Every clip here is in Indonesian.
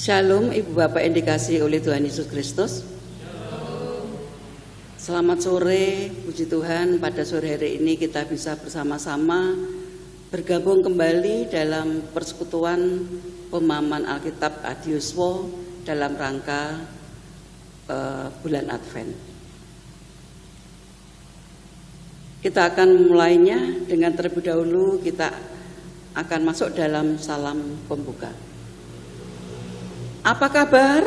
Shalom Ibu Bapak yang dikasihi oleh Tuhan Yesus Kristus. Selamat sore, puji Tuhan, pada sore hari ini kita bisa bersama-sama bergabung kembali dalam persekutuan pemahaman Alkitab Adiuswo dalam rangka bulan Advent. Kita akan memulainya dengan terlebih dahulu kita akan masuk dalam salam pembuka. Apa kabar?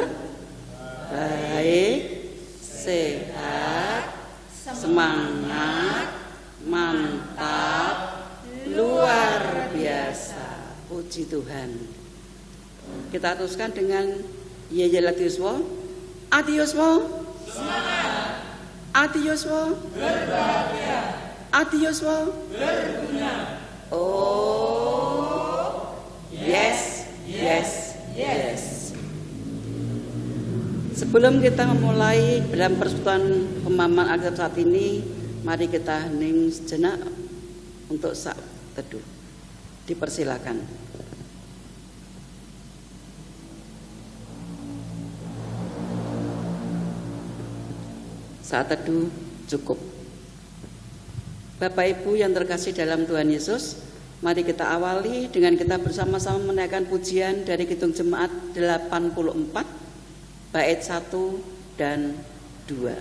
Baik, sehat, semangat, mantap, luar biasa. Puji Tuhan. Kita teruskan dengan Yeay Adiuswo. Adiuswo, semangat. Adiuswo, berbahagia. Adiuswo, berguna. Oh, yes, yes, yes. Sebelum kita memulai dalam persekutuan pemahaman Alkitab saat ini, mari kita hening sejenak untuk saat teduh. Dipersilakan. Saat teduh cukup. Bapak Ibu yang terkasih dalam Tuhan Yesus, mari kita awali dengan kita bersama-sama menaikkan pujian dari Kidung Jemaat 84 bait 1 dan 2.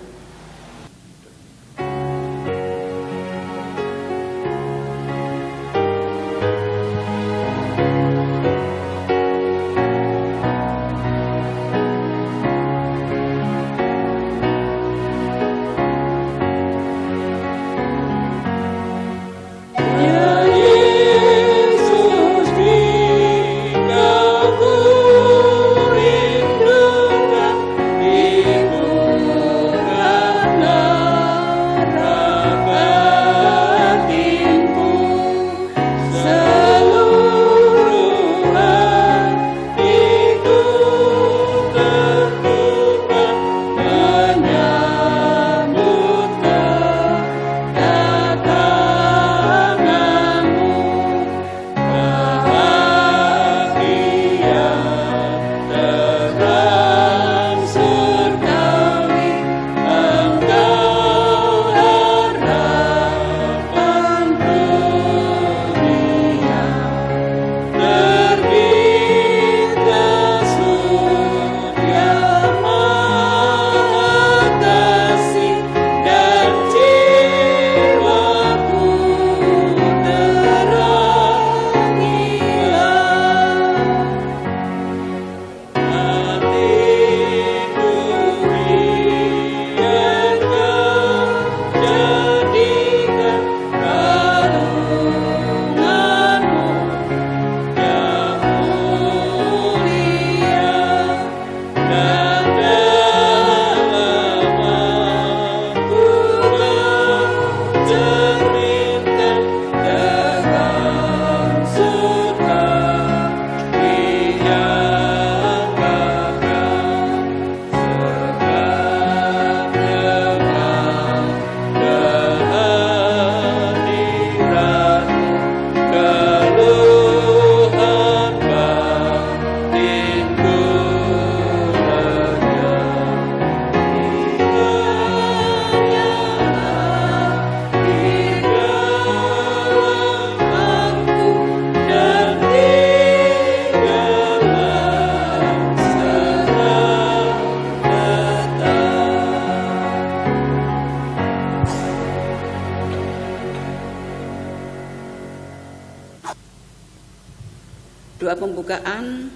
Doa pembukaan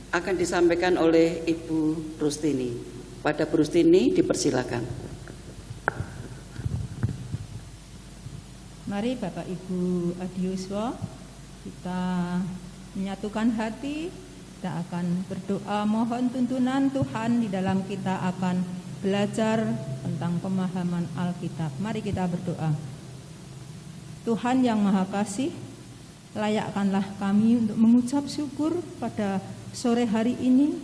akan disampaikan oleh Ibu Rustini. Pada Bu Rustini dipersilakan. Mari Bapak Ibu Adiuswo, kita menyatukan hati, kita akan berdoa mohon tuntunan Tuhan di dalam kita akan belajar tentang pemahaman Alkitab. Mari kita berdoa. Tuhan yang Maha Kasih, layakkanlah kami untuk mengucap syukur pada sore hari ini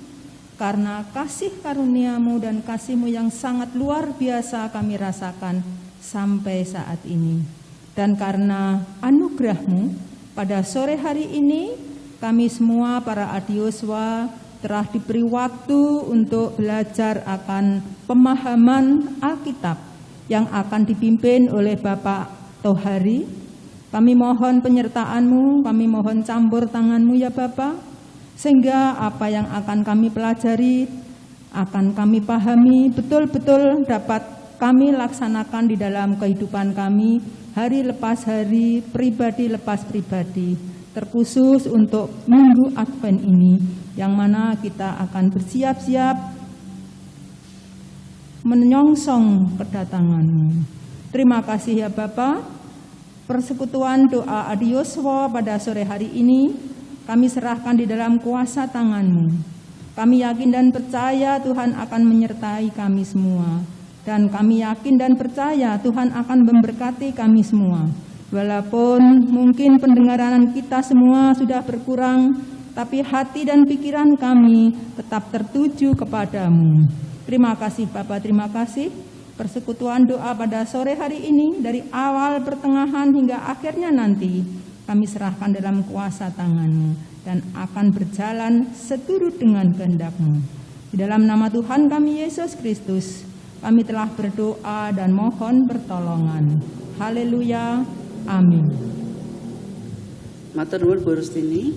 karena kasih karunia-Mu dan kasih-Mu yang sangat luar biasa kami rasakan sampai saat ini. Dan karena anugerah-Mu pada sore hari ini kami semua para adiuswa telah diberi waktu untuk belajar akan pemahaman Alkitab yang akan dipimpin oleh Bapak Tohari. Kami mohon penyertaan-Mu, kami mohon campur tangan-Mu ya Bapak, sehingga apa yang akan kami pelajari, akan kami pahami, betul-betul dapat kami laksanakan di dalam kehidupan kami, hari lepas hari, pribadi lepas pribadi, terkhusus untuk Minggu Advent ini, yang mana kita akan bersiap-siap menyongsong kedatangan-Mu. Terima kasih ya Bapak. Persekutuan doa Adioswa pada sore hari ini kami serahkan di dalam kuasa tangan-Mu. Kami yakin dan percaya Tuhan akan menyertai kami semua. Dan kami yakin dan percaya Tuhan akan memberkati kami semua. Walaupun mungkin pendengaran kita semua sudah berkurang, tapi hati dan pikiran kami tetap tertuju kepadamu. Terima kasih Bapak, terima kasih. Persekutuan doa pada sore hari ini dari awal, pertengahan hingga akhirnya nanti kami serahkan dalam kuasa tangan-Mu dan akan berjalan seturut dengan kehendak-Mu. Di dalam nama Tuhan kami Yesus Kristus, kami telah berdoa dan mohon pertolongan. Haleluya. Amin. Matur nuwun Bu Rustini.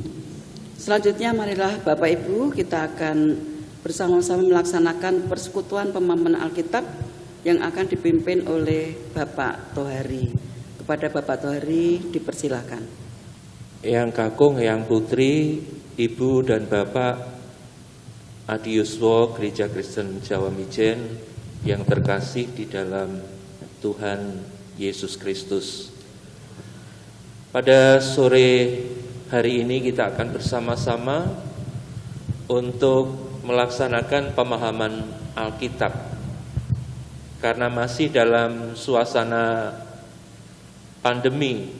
Selanjutnya marilah Bapak Ibu kita akan bersama-sama melaksanakan persekutuan pemahaman Alkitab yang akan dipimpin oleh Bapak Tohari. Kepada Bapak Tohari dipersilakan. Yang Kakung, yang Putri, Ibu dan Bapak Adioswa Gereja Kristen Jawa Mijen yang terkasih di dalam Tuhan Yesus Kristus. Pada sore hari ini kita akan bersama-sama untuk melaksanakan pemahaman Alkitab. Karena masih dalam suasana pandemi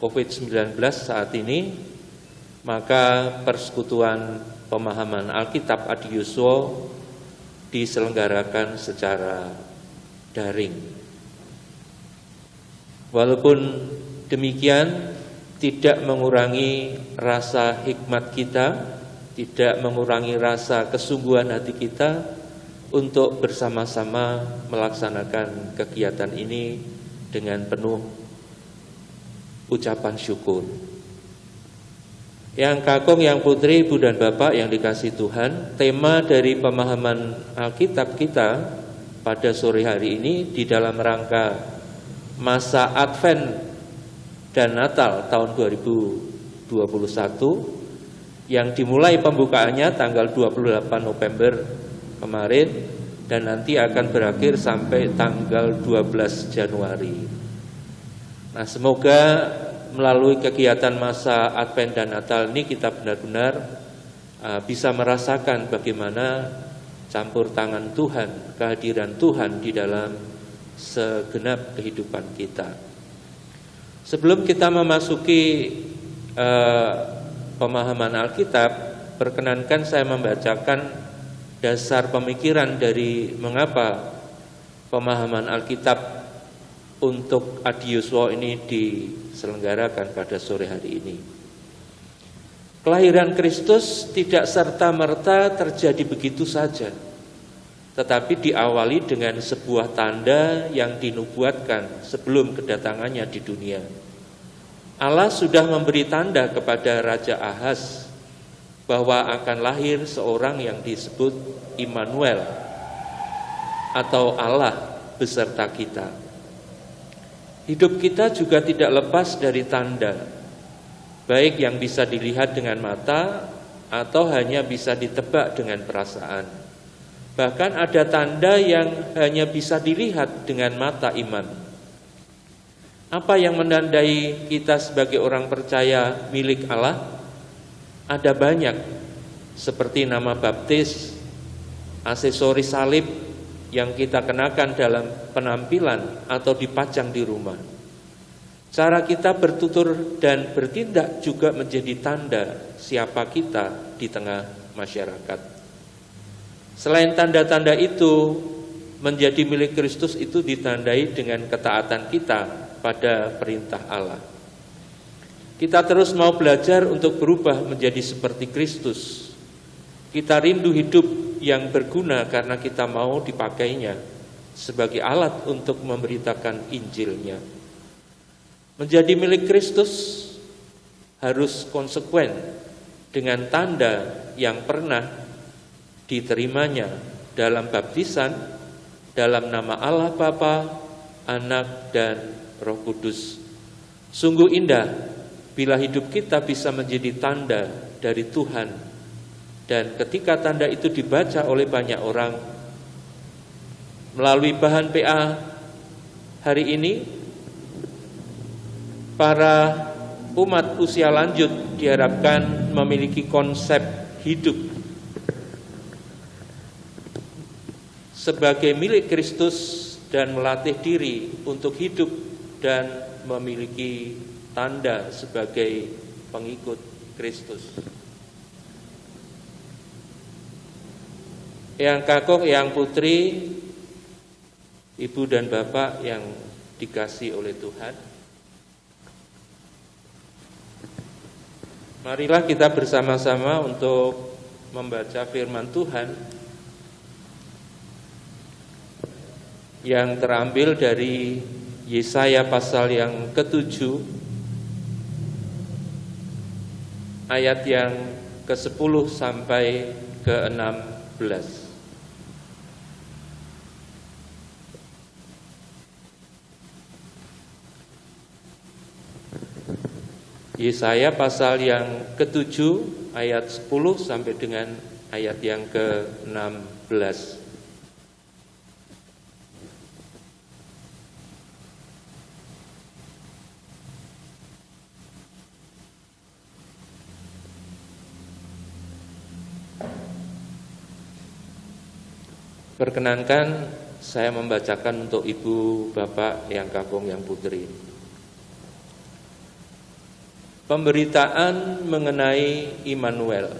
COVID-19 saat ini, maka persekutuan pemahaman Alkitab Adioswa diselenggarakan secara daring. Walaupun demikian, tidak mengurangi rasa hikmat kita, tidak mengurangi rasa kesungguhan hati kita untuk bersama-sama melaksanakan kegiatan ini dengan penuh ucapan syukur. Yang Kakung, yang Putri, Ibu dan Bapak yang dikasihi Tuhan, tema dari pemahaman Alkitab kita pada sore hari ini di dalam rangka masa Advent dan Natal tahun 2021 yang dimulai pembukaannya tanggal 28 November kemarin dan nanti akan berakhir sampai tanggal 12 Januari. Nah, semoga melalui kegiatan masa Advent dan Natal ini kita benar-benar bisa merasakan bagaimana campur tangan Tuhan, kehadiran Tuhan di dalam segenap kehidupan kita. Sebelum kita memasuki pemahaman Alkitab, perkenankan saya membacakan dasar pemikiran dari mengapa pemahaman Alkitab untuk Adioswa ini diselenggarakan pada sore hari ini. Kelahiran Kristus tidak serta-merta terjadi begitu saja, tetapi diawali dengan sebuah tanda yang dinubuatkan sebelum kedatangannya di dunia. Allah sudah memberi tanda kepada Raja Ahaz bahwa akan lahir seorang yang disebut Immanuel atau Allah beserta kita. Hidup kita juga tidak lepas dari tanda, baik yang bisa dilihat dengan mata atau hanya bisa ditebak dengan perasaan. Bahkan ada tanda yang hanya bisa dilihat dengan mata iman. Apa yang menandai kita sebagai orang percaya milik Allah? Ada banyak, seperti nama baptis, aksesoris salib yang kita kenakan dalam penampilan atau dipajang di rumah. Cara kita bertutur dan bertindak juga menjadi tanda siapa kita di tengah masyarakat. Selain tanda-tanda itu, menjadi milik Kristus itu ditandai dengan ketaatan kita pada perintah Allah. Kita terus mau belajar untuk berubah menjadi seperti Kristus. Kita rindu hidup yang berguna karena kita mau dipakainya sebagai alat untuk memberitakan Injilnya. Menjadi milik Kristus harus konsekuen dengan tanda yang pernah diterimanya dalam baptisan, dalam nama Allah Bapa, Anak, dan Roh Kudus. Sungguh indah bila hidup kita bisa menjadi tanda dari Tuhan. Dan ketika tanda itu dibaca oleh banyak orang melalui bahan PA hari ini, para umat usia lanjut diharapkan memiliki konsep hidup sebagai milik Kristus dan melatih diri untuk hidup dan memiliki tanda sebagai pengikut Kristus. Yang kakung, yang putri, ibu dan bapak yang dikasihi oleh Tuhan, marilah kita bersama-sama untuk membaca firman Tuhan yang terambil dari Yesaya pasal yang ke-7 ayat yang ke-10 sampai ke-16. Yesaya pasal yang ke-7 ayat 10 sampai dengan ayat yang ke-16. Perkenankan saya membacakan untuk ibu, bapak, yang kakung, yang putri. Pemberitaan mengenai Immanuel.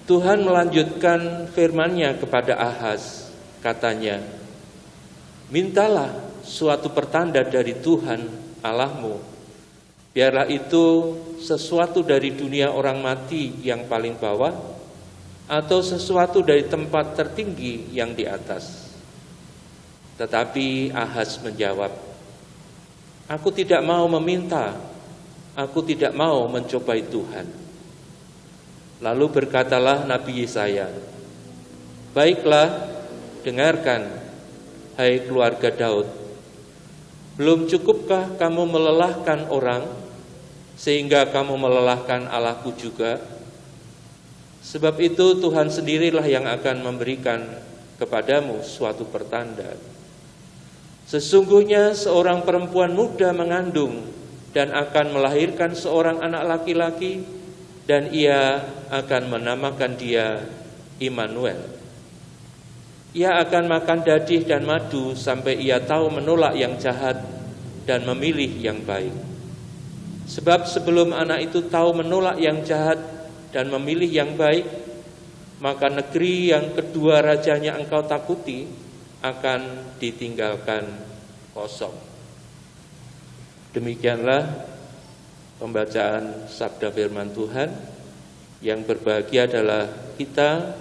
Tuhan melanjutkan firman-Nya kepada Ahaz, katanya, mintalah suatu pertanda dari Tuhan Allahmu, biarlah itu sesuatu dari dunia orang mati yang paling bawah, atau sesuatu dari tempat tertinggi yang di atas. Tetapi Ahaz menjawab, aku tidak mau meminta, aku tidak mau mencobai Tuhan. Lalu berkatalah Nabi Yesaya, baiklah, dengarkan, hai keluarga Daud. Belum cukupkah kamu melelahkan orang, sehingga kamu melelahkan Allahku juga? Sebab itu Tuhan sendirilah yang akan memberikan kepadamu suatu pertanda. Sesungguhnya seorang perempuan muda mengandung dan akan melahirkan seorang anak laki-laki, dan ia akan menamakan dia Immanuel. Ia akan makan dadih dan madu sampai ia tahu menolak yang jahat dan memilih yang baik. Sebab sebelum anak itu tahu menolak yang jahat dan memilih yang baik, maka negeri yang kedua rajanya engkau takuti akan ditinggalkan kosong. Demikianlah pembacaan sabda firman Tuhan. Yang berbahagia adalah kita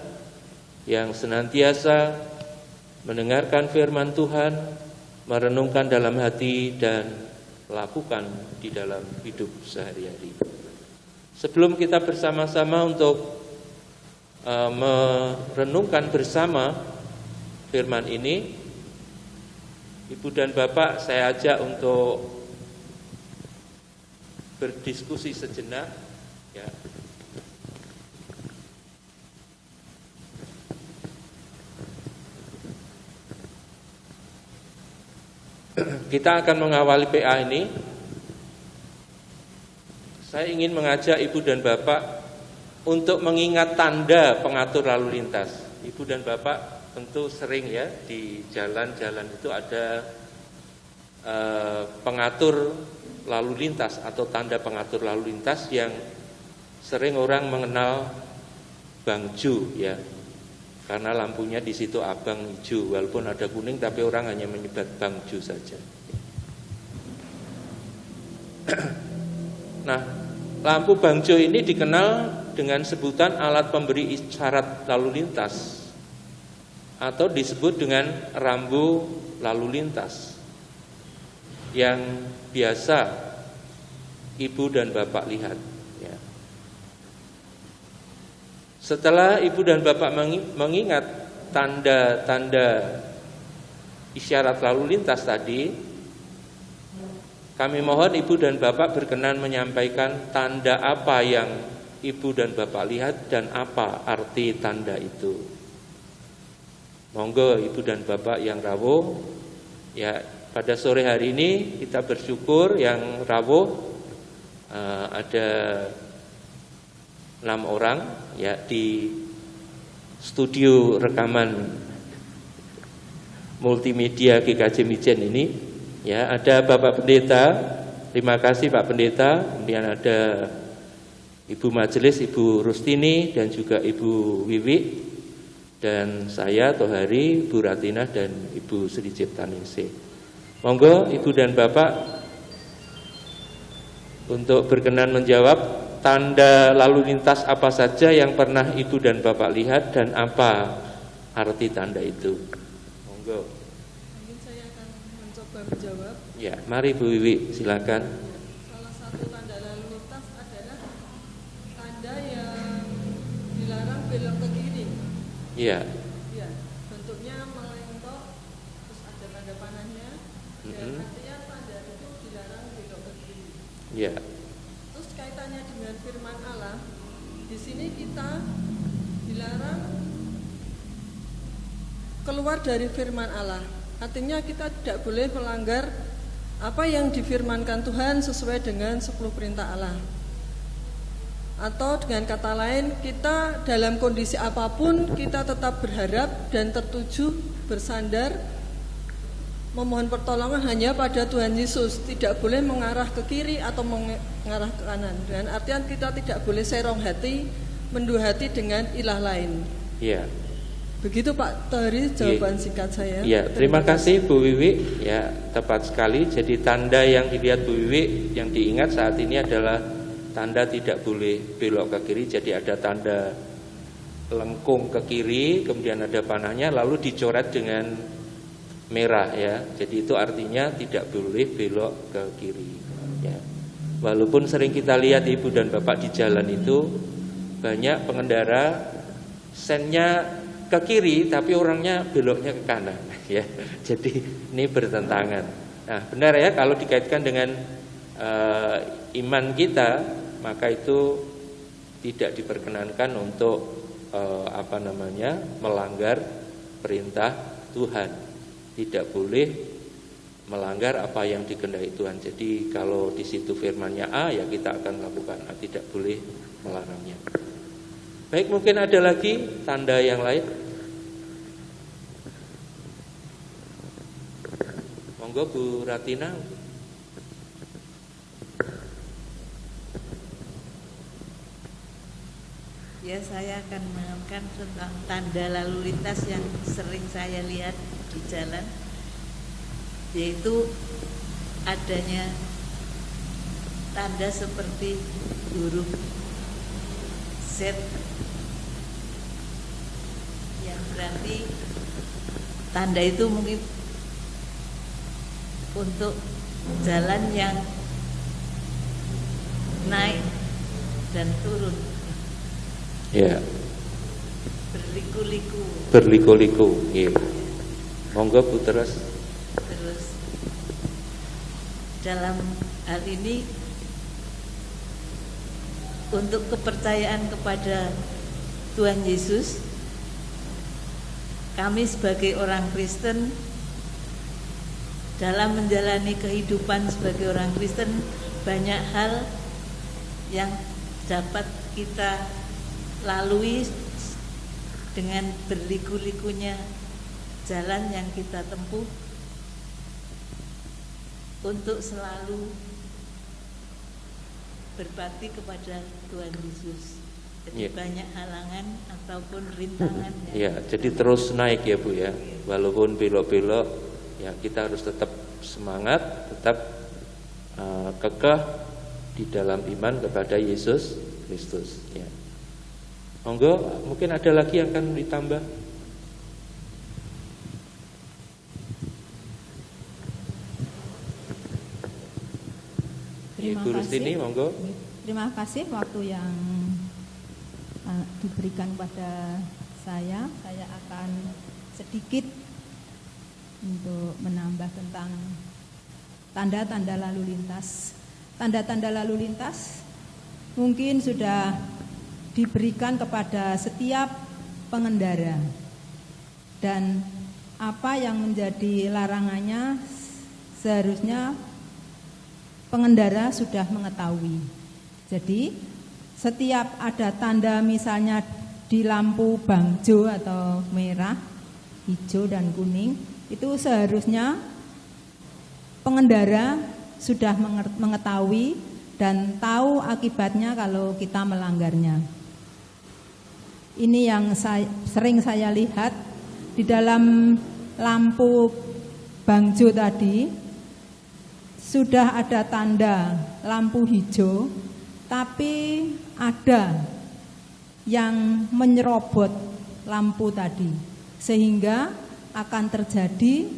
yang senantiasa mendengarkan firman Tuhan, merenungkan dalam hati dan lakukan di dalam hidup sehari-hari. Sebelum kita bersama-sama untuk merenungkan bersama firman ini, Ibu dan Bapak saya ajak untuk berdiskusi sejenak, ya. Kita akan mengawali PA ini. Saya ingin mengajak Ibu dan Bapak untuk mengingat tanda pengatur lalu lintas. Ibu dan Bapak tentu sering ya di jalan-jalan itu ada pengatur lalu lintas atau tanda pengatur lalu lintas yang sering orang mengenal bangju ya. Karena lampunya di situ abang hijau, walaupun ada kuning tapi orang hanya menyebut bangju saja. Nah, lampu bangjo ini dikenal dengan sebutan alat pemberi isyarat lalu lintas, atau disebut dengan rambu lalu lintas, yang biasa ibu dan bapak lihat. Ya. Setelah ibu dan bapak mengingat tanda-tanda isyarat lalu lintas tadi, kami mohon ibu dan bapak berkenan menyampaikan tanda apa yang ibu dan bapak lihat dan apa arti tanda itu. Monggo ibu dan bapak yang rawuh. Ya, pada sore hari ini kita bersyukur yang rawuh ada 6 orang ya di studio rekaman multimedia GKJ Mijen ini. Ya, ada Bapak Pendeta, terima kasih Pak Pendeta. Kemudian ada Ibu Majelis, Ibu Rustini, dan juga Ibu Wiwi, dan saya Tohari, Bu Ratina, dan Ibu Sri Ciptaningsih. Monggo Ibu dan Bapak untuk berkenan menjawab tanda lalu lintas apa saja yang pernah Ibu dan Bapak lihat dan apa arti tanda itu. Monggo. Menjawab. Ya, mari Bu Wiwi, silakan. Salah satu tanda lalu lintas adalah tanda yang dilarang belok ke kiri. Iya. Ya, bentuknya melengkok, terus ada tanda panahnya, dan artinya tanda itu dilarang belok ke kiri. Iya. Terus kaitannya dengan firman Allah, di sini kita dilarang keluar dari firman Allah. Artinya kita tidak boleh melanggar apa yang difirmankan Tuhan sesuai dengan 10 perintah Allah. Atau dengan kata lain, kita dalam kondisi apapun kita tetap berharap dan tertuju bersandar memohon pertolongan hanya pada Tuhan Yesus. Tidak boleh mengarah ke kiri atau mengarah ke kanan. Dengan artian kita tidak boleh serong hati, menduh hati dengan ilah lain. Iya. Begitu Pak Tohari jawaban singkat saya. Ya, terima kasih Bu Wiwi. Ya, tepat sekali. Jadi tanda yang dilihat Bu Wiwi yang diingat saat ini adalah tanda tidak boleh belok ke kiri. Jadi ada tanda lengkung ke kiri, kemudian ada panahnya, lalu dicoret dengan merah ya. Jadi itu artinya tidak boleh belok ke kiri. Ya. Walaupun sering kita lihat Ibu dan Bapak di jalan itu banyak pengendara sennya ke kiri tapi orangnya beloknya ke kanan ya. Jadi ini bertentangan. Nah, benar ya, kalau dikaitkan dengan iman kita, maka itu tidak diperkenankan untuk melanggar perintah Tuhan. Tidak boleh melanggar apa yang dikehendaki Tuhan. Jadi kalau di situ firman-Nya A, ya kita akan lakukan A, tidak boleh melarangnya. Baik, mungkin ada lagi tanda yang lain. Monggo Bu Ratina. Ya, saya akan menerangkan tentang tanda lalu lintas yang sering saya lihat di jalan, yaitu adanya tanda seperti huruf Z yang berarti tanda itu mungkin untuk jalan yang naik dan turun. Ya. Berliku-liku. Berliku-liku. Ya. Monggo Bu terus. Terus dalam hal ini untuk kepercayaan kepada Tuhan Yesus, kami sebagai orang Kristen dalam menjalani kehidupan sebagai orang Kristen banyak hal yang dapat kita lalui dengan berliku-likunya jalan yang kita tempuh untuk selalu berbakti kepada Tuhan Yesus. Jadi banyak halangan ataupun rintangan. Ya, jadi terus naik ya Bu ya. Walaupun belok-belok, ya kita harus tetap semangat, tetap kekeh di dalam iman kepada Yesus Kristus. Ya. Monggo, mungkin ada lagi yang akan ditambah. Terima Ibu Rustini, monggo. Terima kasih waktu yang diberikan kepada saya. Saya akan sedikit untuk menambah tentang tanda-tanda lalu lintas. Tanda-tanda lalu lintas mungkin sudah diberikan kepada setiap pengendara, dan apa yang menjadi larangannya seharusnya pengendara sudah mengetahui. Jadi setiap ada tanda misalnya di lampu bangjo atau merah, hijau dan kuning, itu seharusnya pengendara sudah mengetahui dan tahu akibatnya kalau kita melanggarnya. Ini yang sering saya lihat di dalam lampu bangjo tadi, sudah ada tanda lampu hijau, tapi ada yang menyerobot lampu tadi, sehingga akan terjadi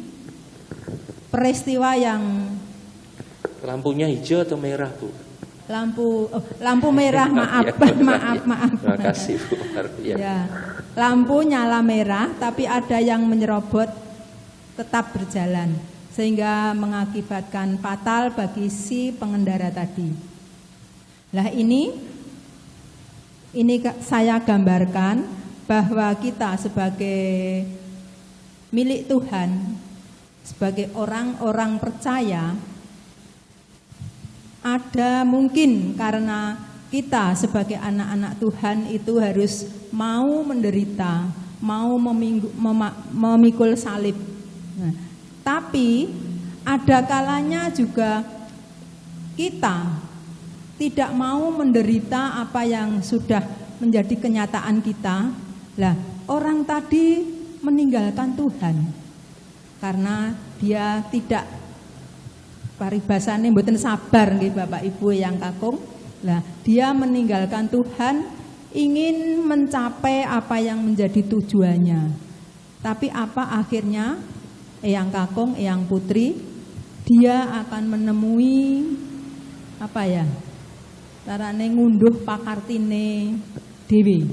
peristiwa yang Lampunya hijau atau merah, Bu? Lampu merah, maaf, maaf. Terima kasih, Bu. Ya, lampu nyala merah, tapi ada yang menyerobot tetap berjalan, sehingga mengakibatkan fatal bagi si pengendara tadi. Nah, ini saya gambarkan bahwa kita sebagai milik Tuhan, sebagai orang-orang percaya, ada mungkin karena kita sebagai anak-anak Tuhan itu harus mau menderita, mau memikul salib. Nah, tapi ada kalanya juga kita tidak mau menderita apa yang sudah menjadi kenyataan kita. Lah, orang tadi meninggalkan Tuhan karena dia tidak, paribasane mboten sabar nggih Bapak Ibu yang kakung. Lah, dia meninggalkan Tuhan, ingin mencapai apa yang menjadi tujuannya. Tapi apa akhirnya? Eyang kakung, eyang putri, dia akan menemui apa ya? Carane ngunduh pakartine dewi.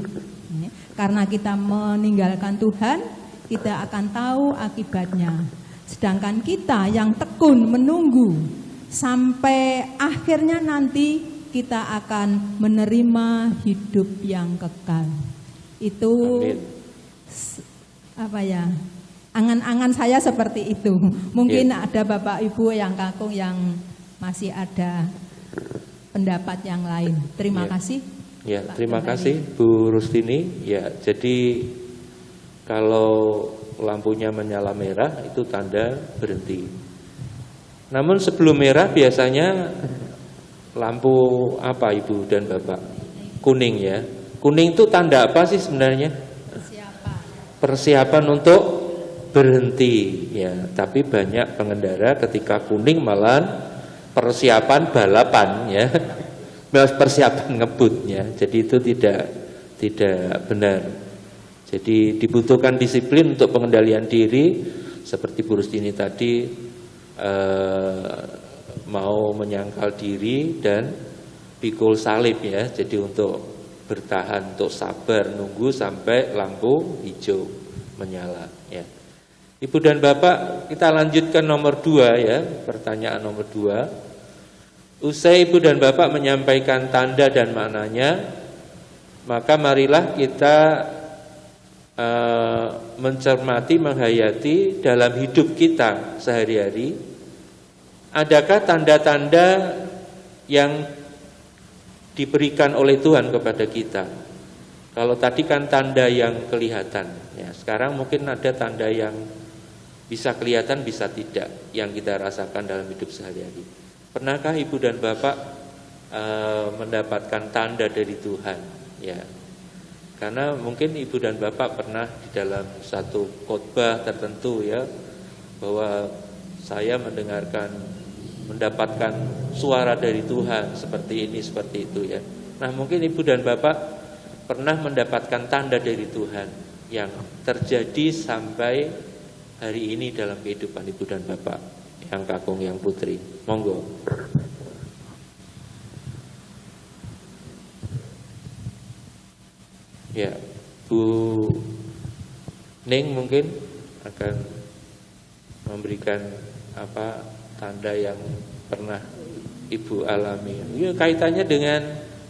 Karena kita meninggalkan Tuhan, kita akan tahu akibatnya. Sedangkan kita yang tekun menunggu sampai akhirnya nanti kita akan menerima hidup yang kekal. Itu apa ya? Angan-angan saya seperti itu. Mungkin ada Bapak Ibu yang kakung yang masih ada pendapat yang lain. Terima kasih. Ya, terima kasih Bu Rustini. Ya, jadi kalau lampunya menyala merah itu tanda berhenti. Namun sebelum merah biasanya lampu apa Ibu dan Bapak? Kuning ya. Kuning itu tanda apa sih sebenarnya? Persiapan untuk berhenti ya. Tapi banyak pengendara ketika kuning malah persiapan balapan ya. Persiapan ngebutnya. Jadi itu tidak benar. Jadi dibutuhkan disiplin untuk pengendalian diri, seperti Bu Rustini tadi mau menyangkal diri dan pikul salib ya. Jadi untuk bertahan, untuk sabar nunggu sampai lampu hijau menyala ya. Ibu dan Bapak, kita lanjutkan nomor 2 ya, pertanyaan nomor 2. Usai Ibu dan Bapak menyampaikan tanda dan maknanya, maka marilah kita mencermati, menghayati dalam hidup kita sehari-hari. Adakah tanda-tanda yang diberikan oleh Tuhan kepada kita? Kalau tadi kan tanda yang kelihatan ya, sekarang mungkin ada tanda yang bisa kelihatan, bisa tidak, yang kita rasakan dalam hidup sehari-hari. Pernahkah Ibu dan Bapak mendapatkan tanda dari Tuhan ya? Karena mungkin Ibu dan Bapak pernah di dalam satu khotbah tertentu ya, bahwa saya mendapatkan suara dari Tuhan seperti ini, seperti itu ya. Nah, mungkin Ibu dan Bapak pernah mendapatkan tanda dari Tuhan yang terjadi sampai hari ini dalam kehidupan Ibu dan Bapak yang kakung yang putri? Monggo. Ya, Bu Ning mungkin akan memberikan apa tanda yang pernah Ibu alami. Ya, kaitannya dengan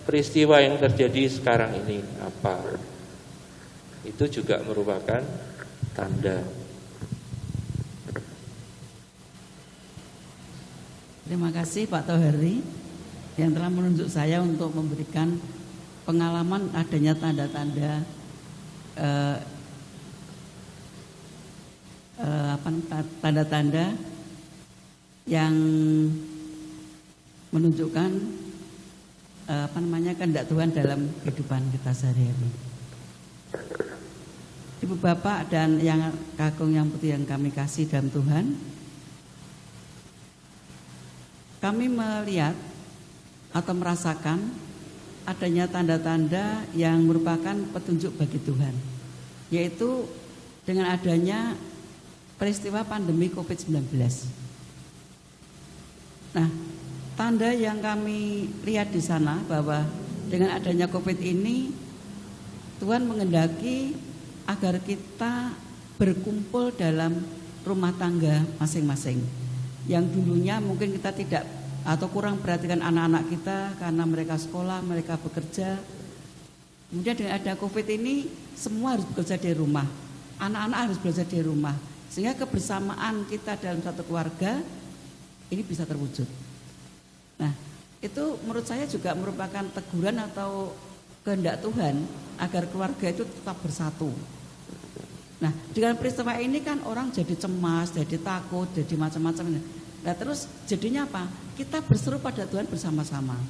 peristiwa yang terjadi sekarang ini apa? Itu juga merupakan tanda. Terima kasih Pak Tohari yang telah menunjuk saya untuk memberikan pengalaman adanya tanda-tanda tanda-tanda yang menunjukkan kehendak Tuhan dalam kehidupan kita sehari-hari. Ibu Bapak dan yang kakung yang putih yang kami kasih dalam Tuhan, kami melihat atau merasakan adanya tanda-tanda yang merupakan petunjuk bagi Tuhan, yaitu dengan adanya peristiwa pandemi COVID-19. Nah, tanda yang kami lihat di sana bahwa dengan adanya COVID ini Tuhan menghendaki agar kita berkumpul dalam rumah tangga masing-masing. Yang dulunya mungkin kita tidak atau kurang perhatikan anak-anak kita karena mereka sekolah, mereka bekerja. Kemudian dengan ada COVID ini semua harus bekerja di rumah. Anak-anak harus belajar di rumah. Sehingga kebersamaan kita dalam satu keluarga ini bisa terwujud. Nah, itu menurut saya juga merupakan teguran atau kehendak Tuhan agar keluarga itu tetap bersatu. Nah, dengan peristiwa ini kan orang jadi cemas, jadi takut, jadi macam-macam. Nah, terus jadinya apa? Kita berseru pada Tuhan bersama-sama.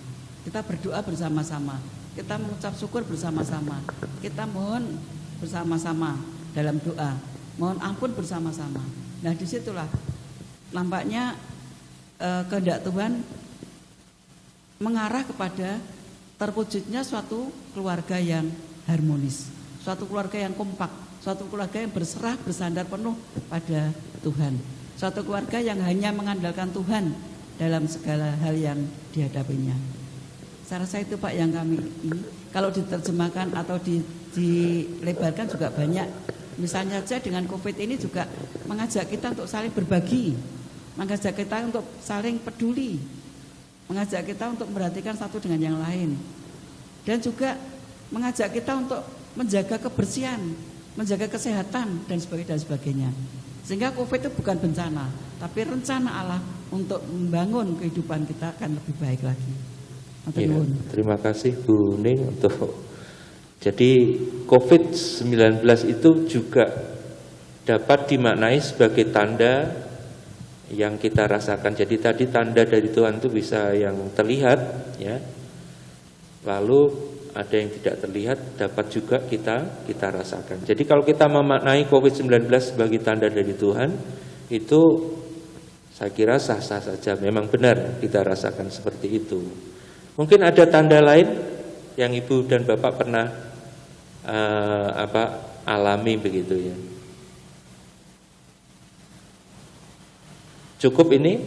Kita berdoa bersama-sama. Kita mengucap syukur bersama-sama. Kita mohon bersama-sama dalam doa. Mohon ampun bersama-sama. Nah, disitulah nampaknya kehendak Tuhan mengarah kepada terwujudnya suatu keluarga yang harmonis, suatu keluarga yang kompak, suatu keluarga yang berserah bersandar penuh pada Tuhan, suatu keluarga yang hanya mengandalkan Tuhan dalam segala hal yang dihadapinya. Saya rasa itu Pak yang kami ini, kalau diterjemahkan atau dilebarkan juga banyak. Misalnya saja dengan COVID ini juga mengajak kita untuk saling berbagi, mengajak kita untuk saling peduli, mengajak kita untuk memperhatikan satu dengan yang lain, dan juga mengajak kita untuk menjaga kebersihan, menjaga kesehatan dan sebagainya. Sehingga COVID itu bukan bencana, tapi rencana Allah untuk membangun kehidupan kita akan lebih baik lagi. Ya, terima kasih Bu Ning untuk. Jadi COVID-19 itu juga dapat dimaknai sebagai tanda yang kita rasakan. Jadi tadi tanda dari Tuhan itu bisa yang terlihat, ya. Lalu ada yang tidak terlihat dapat juga kita rasakan. Jadi kalau kita memaknai COVID-19 sebagai tanda dari Tuhan, itu saya kira sah-sah saja. Memang benar kita rasakan seperti itu. Mungkin ada tanda lain yang Ibu dan Bapak pernah alami begitu ya. Cukup ini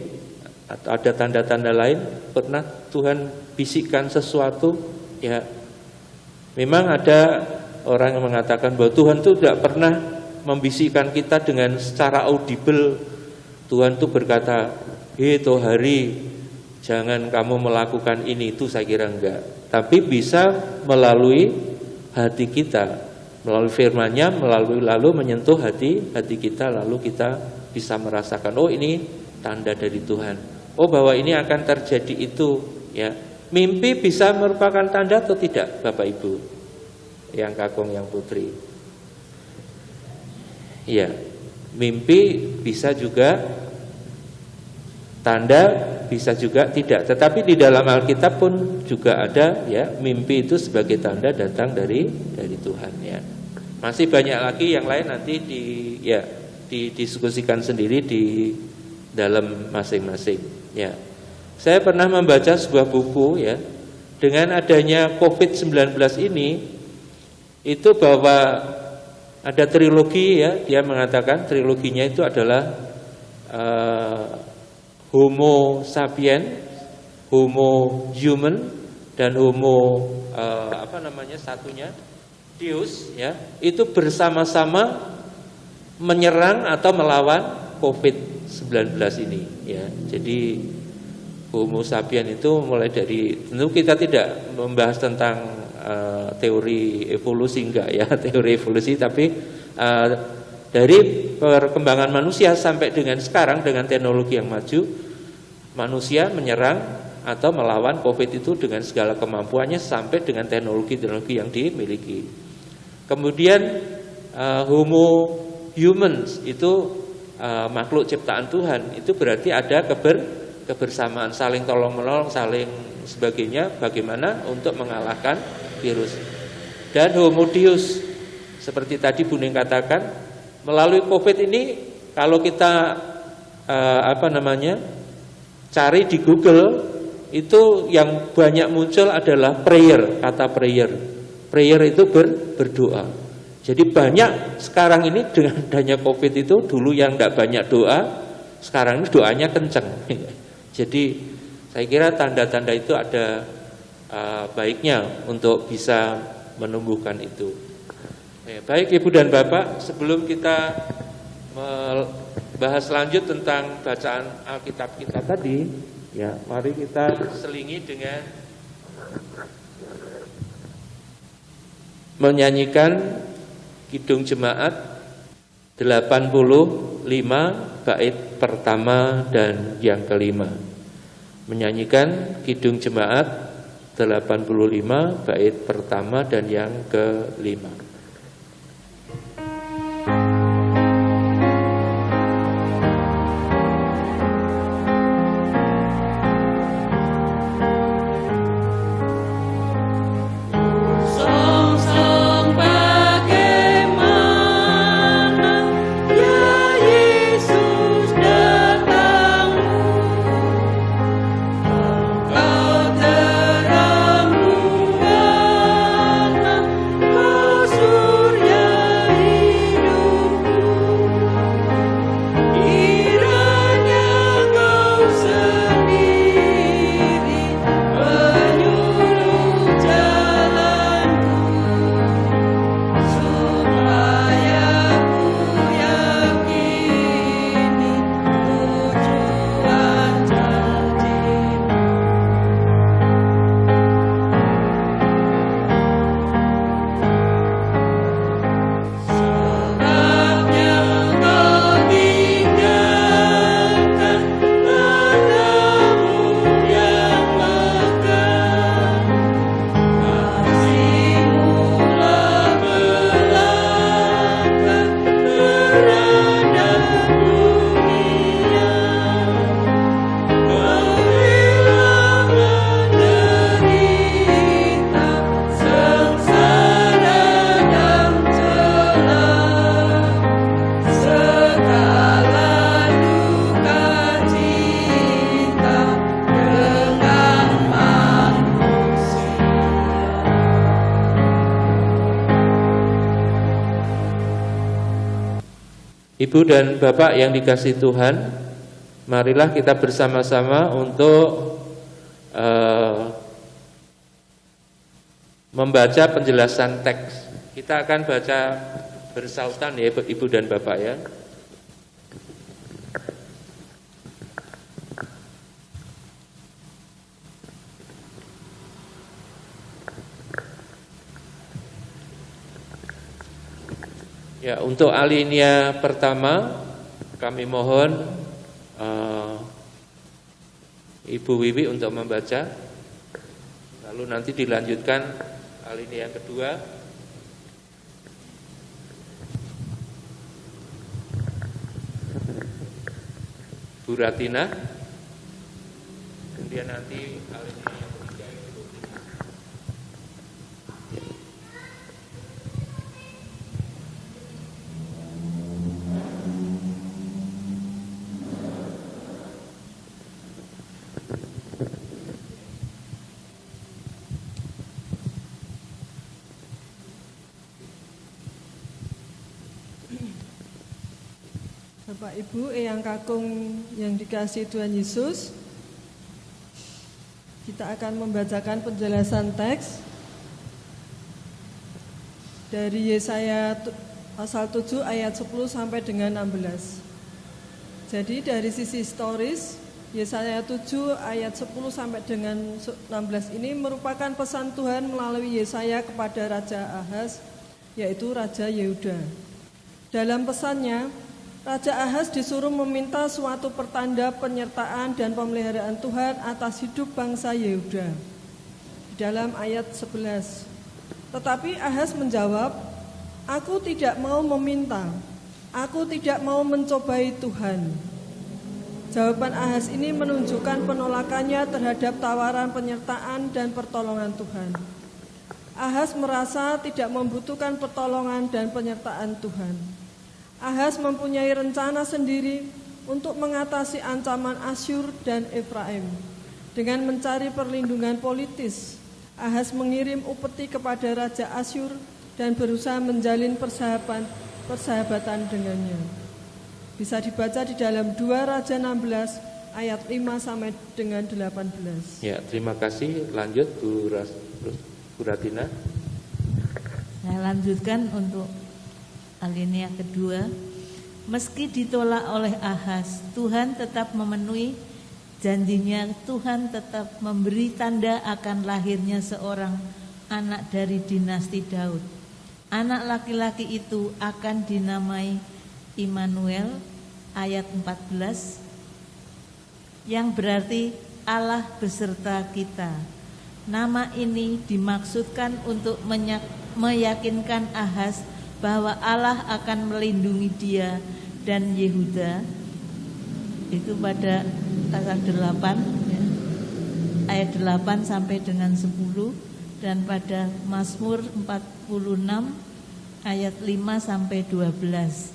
atau ada tanda-tanda lain pernah Tuhan bisikkan sesuatu ya. Memang ada orang yang mengatakan bahwa Tuhan itu tidak pernah membisikkan kita dengan secara audible. Tuhan itu berkata, "Hei Tohari, jangan kamu melakukan ini." Itu saya kira enggak. Tapi bisa melalui hati kita, melalui firman-Nya, lalu menyentuh hati kita, lalu kita bisa merasakan, oh ini tanda dari Tuhan. Oh bahwa ini akan terjadi itu, ya. Mimpi bisa merupakan tanda atau tidak, Bapak Ibu, yang kakung yang putri? Ya, mimpi bisa juga tanda, bisa juga tidak. Tetapi di dalam Alkitab pun juga ada ya, mimpi itu sebagai tanda datang dari Tuhan ya. Masih banyak lagi yang lain nanti didiskusikan sendiri di dalam masing-masing ya. Saya pernah membaca sebuah buku ya, dengan adanya COVID-19 ini itu bahwa ada trilogi ya, dia mengatakan triloginya itu adalah Homo sapien, Homo human, dan Homo satunya Deus ya, itu bersama-sama menyerang atau melawan COVID-19 ini ya. Jadi Homo sapien itu mulai dari, tentu kita tidak membahas tentang teori evolusi enggak ya, teori evolusi, tapi dari perkembangan manusia sampai dengan sekarang dengan teknologi yang maju, manusia menyerang atau melawan COVID itu dengan segala kemampuannya sampai dengan teknologi-teknologi yang dimiliki. Kemudian Homo humans itu makhluk ciptaan Tuhan, itu berarti ada kebersamaan, saling tolong-menolong, saling sebagainya, bagaimana untuk mengalahkan virus. Dan Homo Deus, seperti tadi Bu Ning katakan, melalui COVID ini kalau kita cari di Google, itu yang banyak muncul adalah prayer, kata prayer. Prayer itu berdoa. Jadi banyak sekarang ini dengan adanya COVID itu, dulu yang tidak banyak doa, sekarang ini doanya kenceng. Jadi saya kira tanda-tanda itu ada baiknya untuk bisa menumbuhkan itu. Baik Ibu dan Bapak, sebelum kita membahas lanjut tentang bacaan Alkitab kita tadi, ya, mari kita selingi dengan menyanyikan Kidung Jemaat 85 bait pertama dan yang kelima. Menyanyikan Kidung Jemaat 85 bait pertama dan yang kelima. Ibu dan Bapak yang dikasihi Tuhan, marilah kita bersama-sama untuk membaca penjelasan teks. Kita akan baca bersautan ya Ibu dan Bapak ya. Ya, untuk alinea pertama kami mohon Ibu Wiwi untuk membaca, lalu nanti dilanjutkan alinea kedua. Bu Ratina, kemudian nanti alinea yang ketiga. Bapak Ibu, Eyang Kakung yang dikasihi Tuhan Yesus, kita akan membacakan penjelasan teks dari Yesaya pasal 7 ayat 10 sampai dengan 16. Jadi dari sisi historis, Yesaya 7 ayat 10 sampai dengan 16 ini merupakan pesan Tuhan melalui Yesaya kepada Raja Ahaz, yaitu Raja Yehuda. Dalam pesannya, Raja Ahaz disuruh meminta suatu pertanda penyertaan dan pemeliharaan Tuhan atas hidup bangsa Yehuda. Di dalam ayat 11. Tetapi Ahaz menjawab, "Aku tidak mau meminta, aku tidak mau mencobai Tuhan." Jawaban Ahaz ini menunjukkan penolakannya terhadap tawaran penyertaan dan pertolongan Tuhan. Ahaz merasa tidak membutuhkan pertolongan dan penyertaan Tuhan. Ahaz mempunyai rencana sendiri untuk mengatasi ancaman Asyur dan Efraim dengan mencari perlindungan politis. Ahaz mengirim upeti kepada Raja Asyur dan berusaha menjalin persahabatan dengannya. Bisa dibaca di dalam 2 Raja 16 ayat 5 sampai dengan 18. Ya, terima kasih. Lanjut Bu Ratina. Saya lanjutkan untuk alinea kedua. Meski ditolak oleh Ahaz, Tuhan tetap memenuhi janjinya. Tuhan tetap memberi tanda akan lahirnya seorang anak dari dinasti Daud. Anak laki-laki itu akan dinamai Immanuel, ayat 14, yang berarti Allah beserta kita. Nama ini dimaksudkan untuk meyakinkan Ahaz bahwa Allah akan melindungi dia dan Yehuda. Itu pada pasal 8 ya, ayat 8 sampai dengan 10, dan pada Mazmur 46 ayat 5 sampai 12.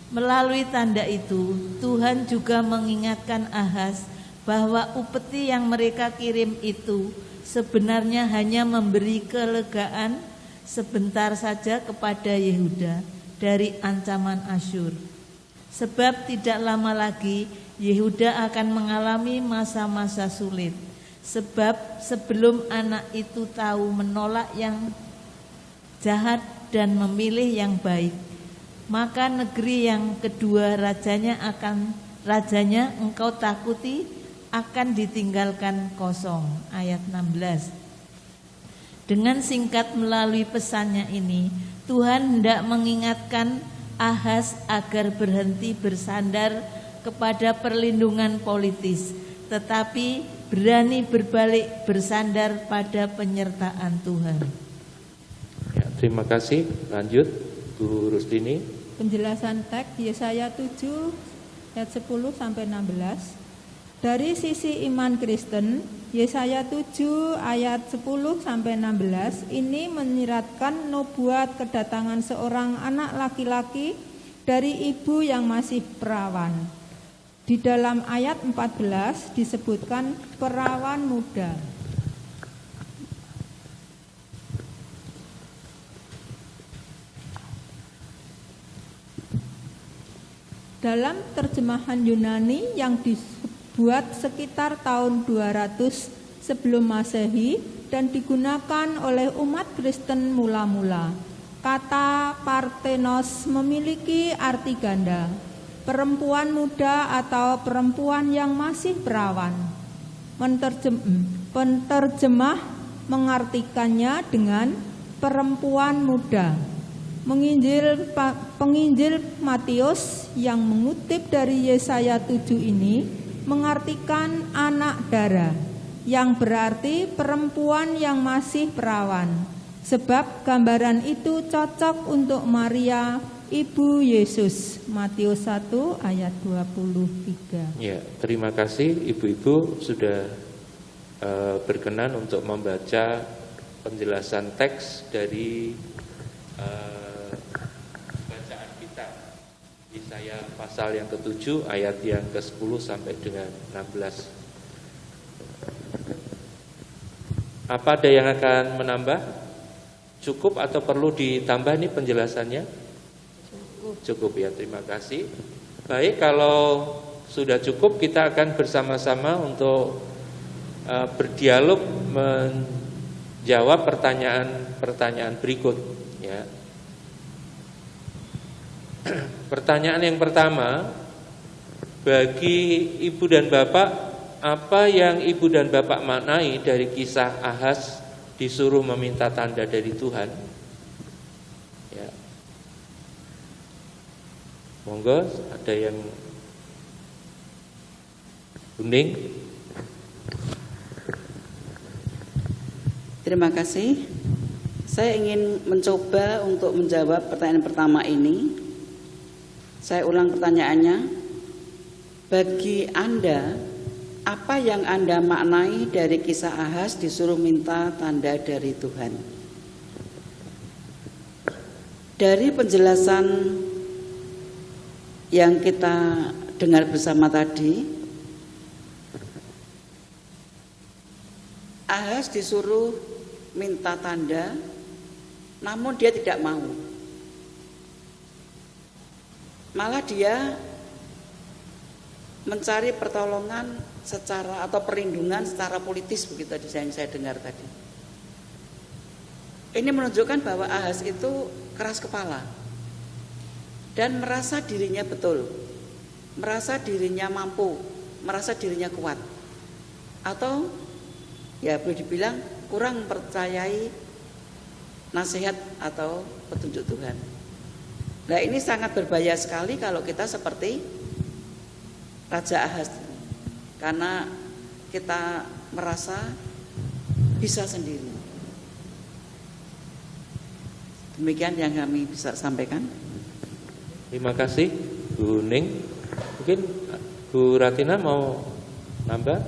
Melalui tanda itu, Tuhan juga mengingatkan Ahaz bahwa upeti yang mereka kirim itu sebenarnya hanya memberi kelegaan sebentar saja kepada Yehuda dari ancaman Asyur. Sebab tidak lama lagi Yehuda akan mengalami masa-masa sulit. Sebab sebelum anak itu tahu menolak yang jahat dan memilih yang baik, maka negeri yang kedua rajanya engkau takuti akan ditinggalkan kosong. Ayat 16. Dengan singkat melalui pesannya ini, Tuhan hendak mengingatkan Ahaz agar berhenti bersandar kepada perlindungan politis, tetapi berani berbalik bersandar pada penyertaan Tuhan. Ya, terima kasih. Lanjut Bu Rustini. Penjelasan teks Yesaya 7 ayat 10 sampai 16. Dari sisi iman Kristen, Yesaya 7 ayat 10 sampai 16 ini menyiratkan nubuat kedatangan seorang anak laki-laki dari ibu yang masih perawan. Di dalam ayat 14 disebutkan perawan muda. Dalam terjemahan Yunani yang dibuat sekitar tahun 200 sebelum Masehi dan digunakan oleh umat Kristen mula-mula, kata Parthenos memiliki arti ganda, perempuan muda atau perempuan yang masih perawan. Penterjemah mengartikannya dengan perempuan muda. Penginjil Matius yang mengutip dari Yesaya 7 ini mengartikan anak dara, yang berarti perempuan yang masih perawan. Sebab gambaran itu cocok untuk Maria, ibu Yesus. Matius 1 ayat 23. Ya, terima kasih ibu-ibu sudah berkenan untuk membaca penjelasan teks dari bacaan kita Yesaya pasal yang ke-7 ayat yang ke-10 sampai dengan 16. Apa ada yang akan menambah? Cukup atau perlu ditambah nih penjelasannya? Cukup ya, terima kasih. Baik, kalau sudah cukup kita akan bersama-sama untuk berdialog menjawab pertanyaan-pertanyaan berikut ya. Pertanyaan yang pertama, bagi Ibu dan Bapak, apa yang Ibu dan Bapak maknai dari kisah Ahaz disuruh meminta tanda dari Tuhan? Ya. Monggo, ada yang kuning. Terima kasih. Saya ingin mencoba untuk menjawab pertanyaan pertama ini. Saya ulang pertanyaannya. Bagi Anda, apa yang Anda maknai dari kisah Ahaz disuruh minta tanda dari Tuhan? Dari penjelasan yang kita dengar bersama tadi, Ahaz disuruh minta tanda, namun dia tidak mau. Malah dia mencari pertolongan secara atau perlindungan secara politis, begitu tadi yang saya dengar tadi. Ini menunjukkan bahwa Ahaz itu keras kepala dan merasa dirinya betul, merasa dirinya mampu, merasa dirinya kuat, atau ya boleh dibilang kurang percayai nasihat atau petunjuk Tuhan. Nah, ini sangat berbahaya sekali kalau kita seperti Raja Ahaz, karena kita merasa bisa sendiri. Demikian yang kami bisa sampaikan. Terima kasih Bu Ning. Mungkin Bu Ratina mau nambah?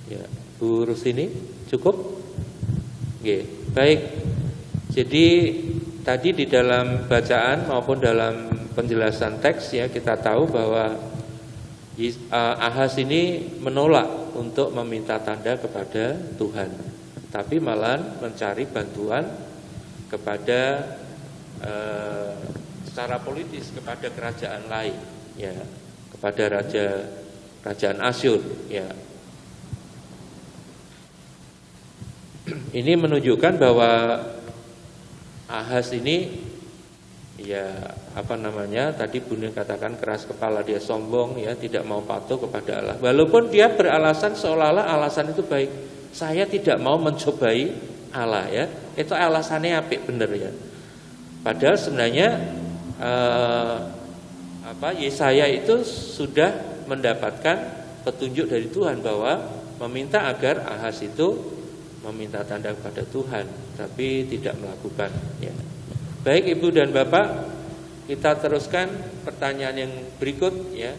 Ya, Bu Rusini cukup? Oke, baik. Jadi tadi di dalam bacaan maupun dalam penjelasan teks ya, kita tahu bahwa Ahaz ini menolak untuk meminta tanda kepada Tuhan, tapi malah mencari bantuan kepada secara politis kepada kerajaan lain ya, kepada kerajaan Asyur ya. Ini menunjukkan bahwa Ahaz ini ya tadi Bunda katakan keras kepala, dia sombong ya, tidak mau patuh kepada Allah. Walaupun dia beralasan seolah-olah alasan itu baik, saya tidak mau mencobai Allah ya. Itu alasannya apik bener ya. Padahal sebenarnya Yesaya itu sudah mendapatkan petunjuk dari Tuhan bahwa meminta agar Ahaz itu meminta tanda kepada Tuhan, tapi tidak melakukan ya. Baik Ibu dan Bapak, kita teruskan pertanyaan yang berikut ya.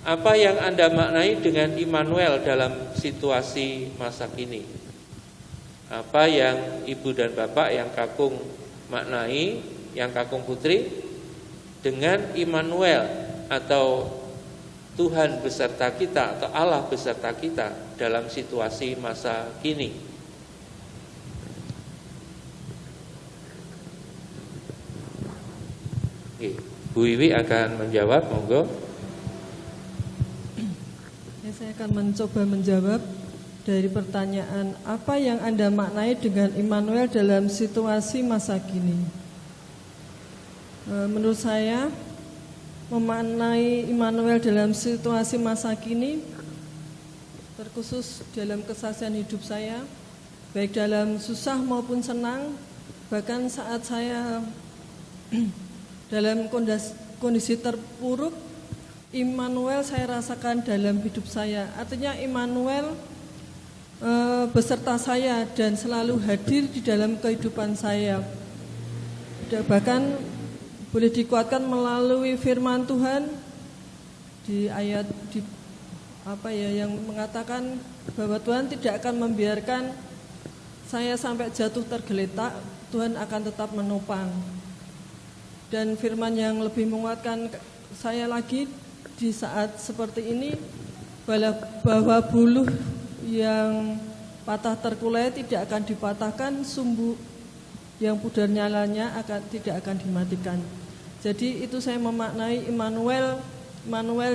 Apa yang Anda maknai dengan Immanuel dalam situasi masa kini? Apa yang Ibu dan Bapak yang kakung maknai, yang kakung putri, dengan Immanuel atau Tuhan beserta kita atau Allah beserta kita dalam situasi masa kini? Bu Wiwi akan menjawab, monggo. Ya, saya akan mencoba menjawab dari pertanyaan, apa yang Anda maknai dengan Immanuel dalam situasi masa kini? Menurut saya, memaknai Immanuel dalam situasi masa kini, terkhusus dalam kesaksian hidup saya, baik dalam susah maupun senang, bahkan saat saya dalam kondisi terpuruk, Immanuel saya rasakan dalam hidup saya. Artinya Immanuel beserta saya dan selalu hadir di dalam kehidupan saya. Bahkan boleh dikuatkan melalui firman Tuhan di ayat yang mengatakan bahwa Tuhan tidak akan membiarkan saya sampai jatuh tergeletak, Tuhan akan tetap menopang. Dan firman yang lebih menguatkan saya lagi di saat seperti ini, bahwa buluh yang patah terkulai tidak akan dipatahkan, sumbu yang pudar nyalanya tidak akan dimatikan. Jadi itu saya memaknai Immanuel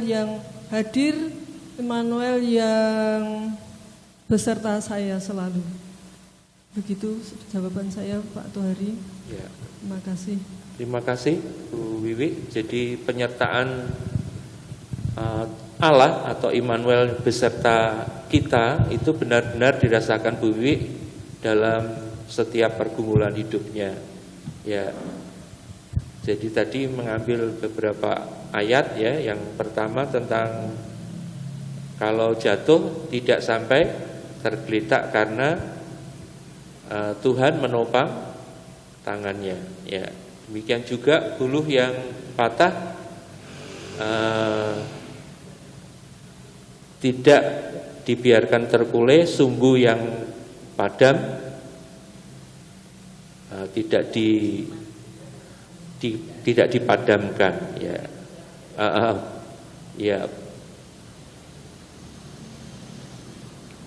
yang hadir, Immanuel yang beserta saya selalu. Begitu jawaban saya, Pak Tohari. Ya. Terima kasih. Terima kasih Bu Wiwi. Jadi penyertaan Allah atau Immanuel beserta kita itu benar-benar dirasakan Bu Wiwi dalam setiap pergumulan hidupnya. Ya. Jadi tadi mengambil beberapa ayat ya. Yang pertama tentang kalau jatuh tidak sampai tergeletak karena Tuhan menopang tangannya. Ya. Demikian juga buluh yang patah tidak dibiarkan terkulai, sumbu yang padam tidak dipadamkan. Ya, ya.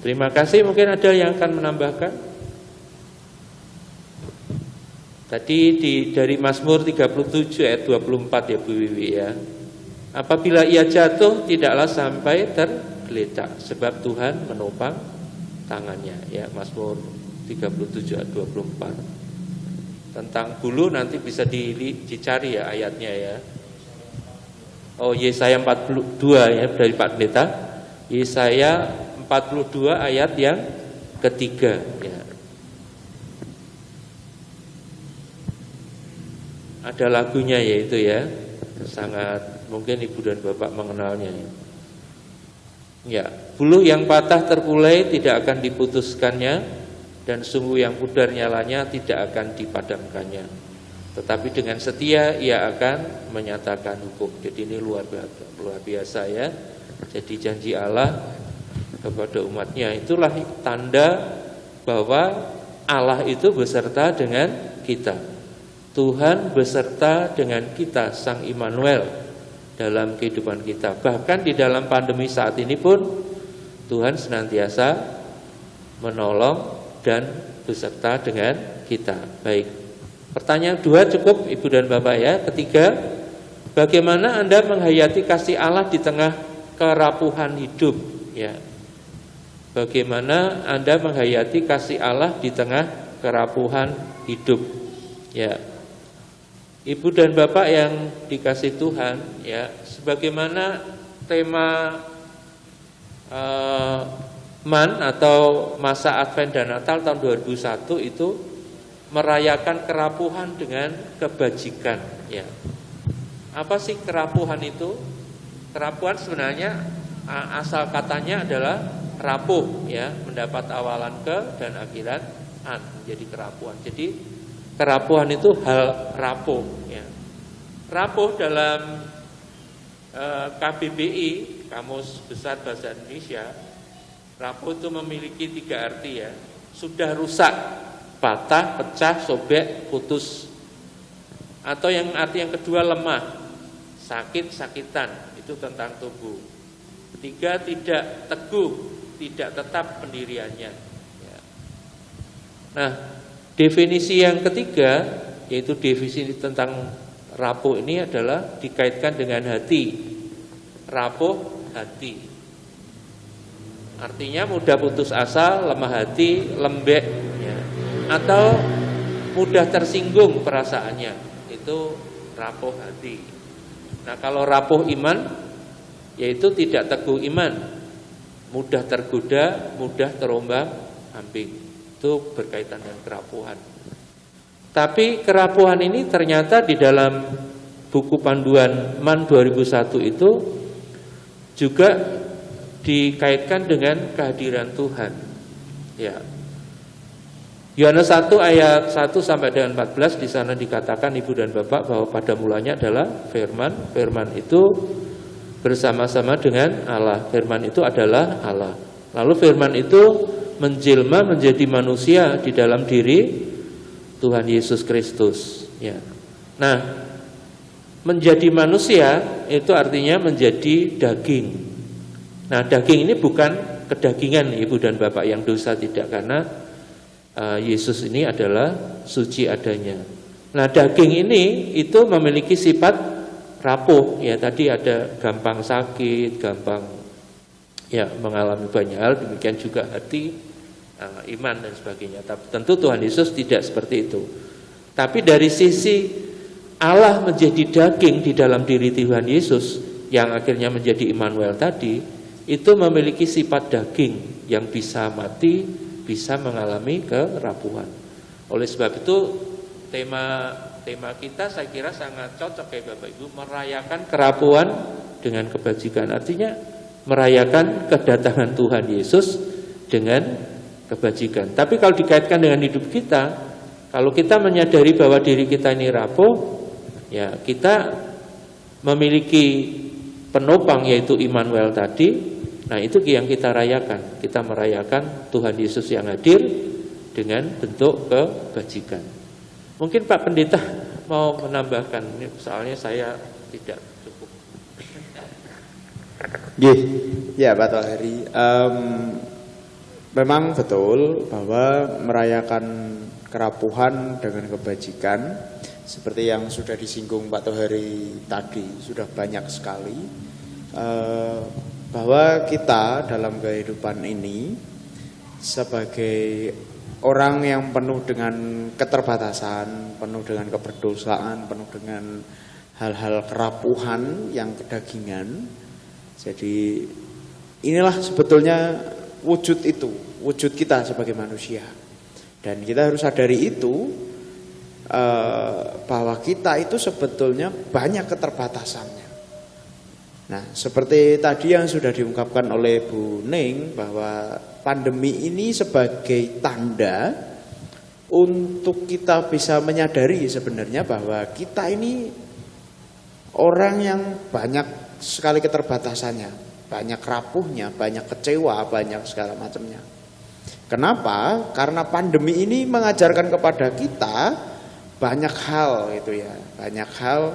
Terima kasih. Mungkin ada yang akan menambahkan. Tadi dari Mazmur 37 ayat 24 ya Bu Wiwi ya. Apabila ia jatuh tidaklah sampai tergeletak sebab Tuhan menopang tangannya. Ya, Mazmur 37 ayat 24. Tentang bulu nanti bisa dicari ya ayatnya ya. Oh, Yesaya 42 ya dari Pak Pendeta. Yesaya 42 ayat yang ketiga ya. Ada lagunya yaitu ya, sangat mungkin Ibu dan Bapak mengenalnya ya. Ya, buluh yang patah terkulai tidak akan diputuskannya dan sumbu yang pudar nyalanya tidak akan dipadamkannya. Tetapi dengan setia ia akan menyatakan hukum. Jadi ini luar biasa ya. Jadi janji Allah kepada umatnya itulah tanda bahwa Allah itu beserta dengan kita. Tuhan beserta dengan kita, Sang Immanuel dalam kehidupan kita. Bahkan di dalam pandemi saat ini pun Tuhan senantiasa menolong dan beserta dengan kita. Baik. Pertanyaan 2 cukup Ibu dan Bapak ya. Ketiga, bagaimana Anda menghayati kasih Allah di tengah kerapuhan hidup? Ya. Bagaimana Anda menghayati kasih Allah di tengah kerapuhan hidup? Ya. Ibu dan Bapak yang dikasih Tuhan, ya, sebagaimana tema MAN atau masa Advent dan Natal tahun 2001 itu merayakan kerapuhan dengan kebajikan. Ya. Apa sih kerapuhan itu? Kerapuhan sebenarnya asal katanya adalah rapuh, ya, mendapat awalan ke dan akhirat an, jadi kerapuhan. Jadi kerapuhan itu hal rapuh ya. Rapuh dalam KBBI, Kamus Besar Bahasa Indonesia, rapuh itu memiliki 3 arti ya. Sudah rusak, patah, pecah, sobek, putus. Atau yang arti yang kedua lemah, sakit, sakitan, itu tentang tubuh. 3, tidak teguh, tidak tetap pendiriannya ya. Nah, definisi yang ketiga, yaitu definisi tentang rapuh ini adalah dikaitkan dengan hati. Rapuh hati. Artinya mudah putus asa, lemah hati, lembek ya. Atau mudah tersinggung perasaannya. Itu rapuh hati. Nah, kalau rapuh iman, yaitu tidak teguh iman, mudah tergoda, mudah terombang-ambing. Itu berkaitan dengan kerapuhan. Tapi kerapuhan ini ternyata di dalam buku panduan MAN 2001 itu juga dikaitkan dengan kehadiran Tuhan. Ya. Yohanes 1 ayat 1 sampai dengan 14 di sana dikatakan Ibu dan Bapak bahwa pada mulanya adalah firman. Firman itu bersama-sama dengan Allah. Firman itu adalah Allah. Lalu firman itu menjelma menjadi manusia di dalam diri Tuhan Yesus Kristus ya. Nah, menjadi manusia itu artinya menjadi daging. Nah, daging ini bukan kedagingan Ibu dan Bapak yang dosa, tidak, karena Yesus ini adalah suci adanya. Nah, daging ini itu memiliki sifat rapuh, ya tadi ada gampang sakit, gampang ya mengalami banyak hal, demikian juga hati, iman dan sebagainya. Tapi tentu Tuhan Yesus tidak seperti itu. Tapi dari sisi Allah menjadi daging di dalam diri Tuhan Yesus yang akhirnya menjadi Immanuel tadi, itu memiliki sifat daging yang bisa mati, bisa mengalami kerapuhan. Oleh sebab itu tema kita saya kira sangat cocok ya Bapak Ibu, merayakan kerapuhan dengan kebajikan. Artinya merayakan kedatangan Tuhan Yesus dengan kebajikan. Tapi kalau dikaitkan dengan hidup kita, kalau kita menyadari bahwa diri kita ini rapuh, ya kita memiliki penopang yaitu Immanuel tadi. Nah, itu yang kita rayakan. Kita merayakan Tuhan Yesus yang hadir dengan bentuk kebajikan. Mungkin Pak Pendeta mau menambahkan, soalnya saya tidak cukup. Ya Pak Tohari, memang betul bahwa merayakan kerapuhan dengan kebajikan seperti yang sudah disinggung Pak Tohari tadi, sudah banyak sekali, bahwa kita dalam kehidupan ini sebagai orang yang penuh dengan keterbatasan, penuh dengan keberdosaan, penuh dengan hal-hal kerapuhan yang kedagingan. Jadi inilah sebetulnya wujud itu, wujud kita sebagai manusia. Dan kita harus sadari itu, bahwa kita itu sebetulnya banyak keterbatasannya. Nah, seperti tadi yang sudah diungkapkan oleh Bu Ning, bahwa pandemi ini sebagai tanda untuk kita bisa menyadari sebenarnya bahwa kita ini orang yang banyak sekali keterbatasannya, banyak rapuhnya, banyak kecewa, banyak segala macamnya. Kenapa? Karena pandemi ini mengajarkan kepada kita banyak hal gitu ya, banyak hal,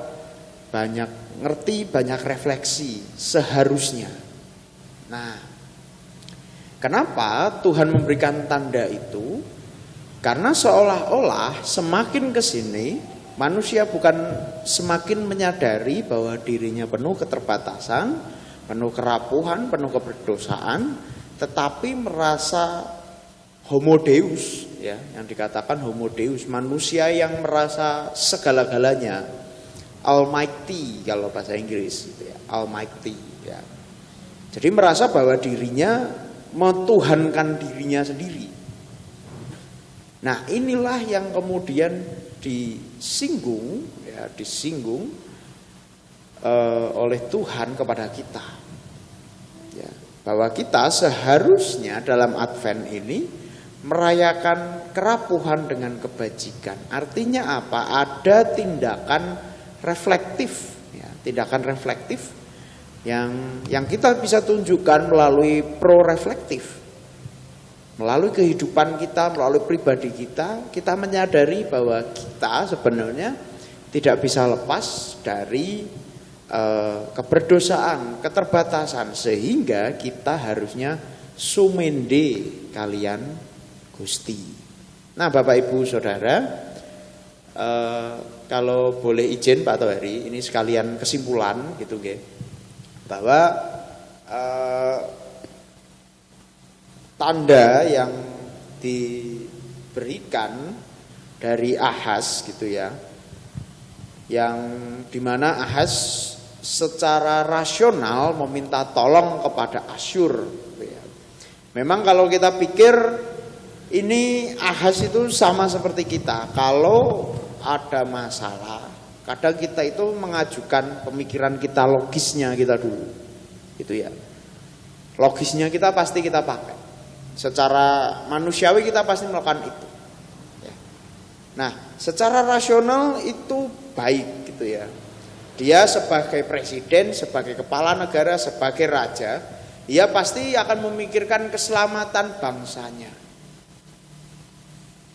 banyak ngerti, banyak refleksi seharusnya. Nah, kenapa Tuhan memberikan tanda itu? Karena seolah-olah semakin kesini manusia bukan semakin menyadari bahwa dirinya penuh keterbatasan, penuh kerapuhan, penuh keberdosaan, tetapi merasa homo deus, ya, yang dikatakan homo deus, manusia yang merasa segala-galanya, almighty kalau bahasa Inggris, gitu ya, almighty, ya. Jadi merasa bahwa dirinya metuhankan dirinya sendiri. Nah, inilah yang kemudian disinggung, ya, disinggung oleh Tuhan kepada kita, ya, bahwa kita seharusnya dalam Advent ini merayakan kerapuhan dengan kebajikan. Artinya apa? Ada tindakan reflektif, ya, tindakan reflektif yang kita bisa tunjukkan melalui pro-reflektif. Melalui kehidupan kita, melalui pribadi kita menyadari bahwa kita sebenarnya tidak bisa lepas dari keberdosaan, keterbatasan, sehingga kita harusnya sumende kalian Gusti. Nah, Bapak Ibu Saudara, kalau boleh izin Pak Tohari, ini sekalian kesimpulan gitu, bahwa tanda yang diberikan dari Ahaz gitu ya, yang dimana Ahaz secara rasional meminta tolong kepada Asyur gitu ya. Memang kalau kita pikir ini Ahaz itu sama seperti kita, kalau ada masalah kadang kita itu mengajukan pemikiran kita, logisnya kita dulu gitu ya, logisnya kita pasti kita pakai. Secara manusiawi kita pasti melakukan itu. Nah, secara rasional itu baik gitu ya. Dia sebagai presiden, sebagai kepala negara, sebagai raja, dia pasti akan memikirkan keselamatan bangsanya.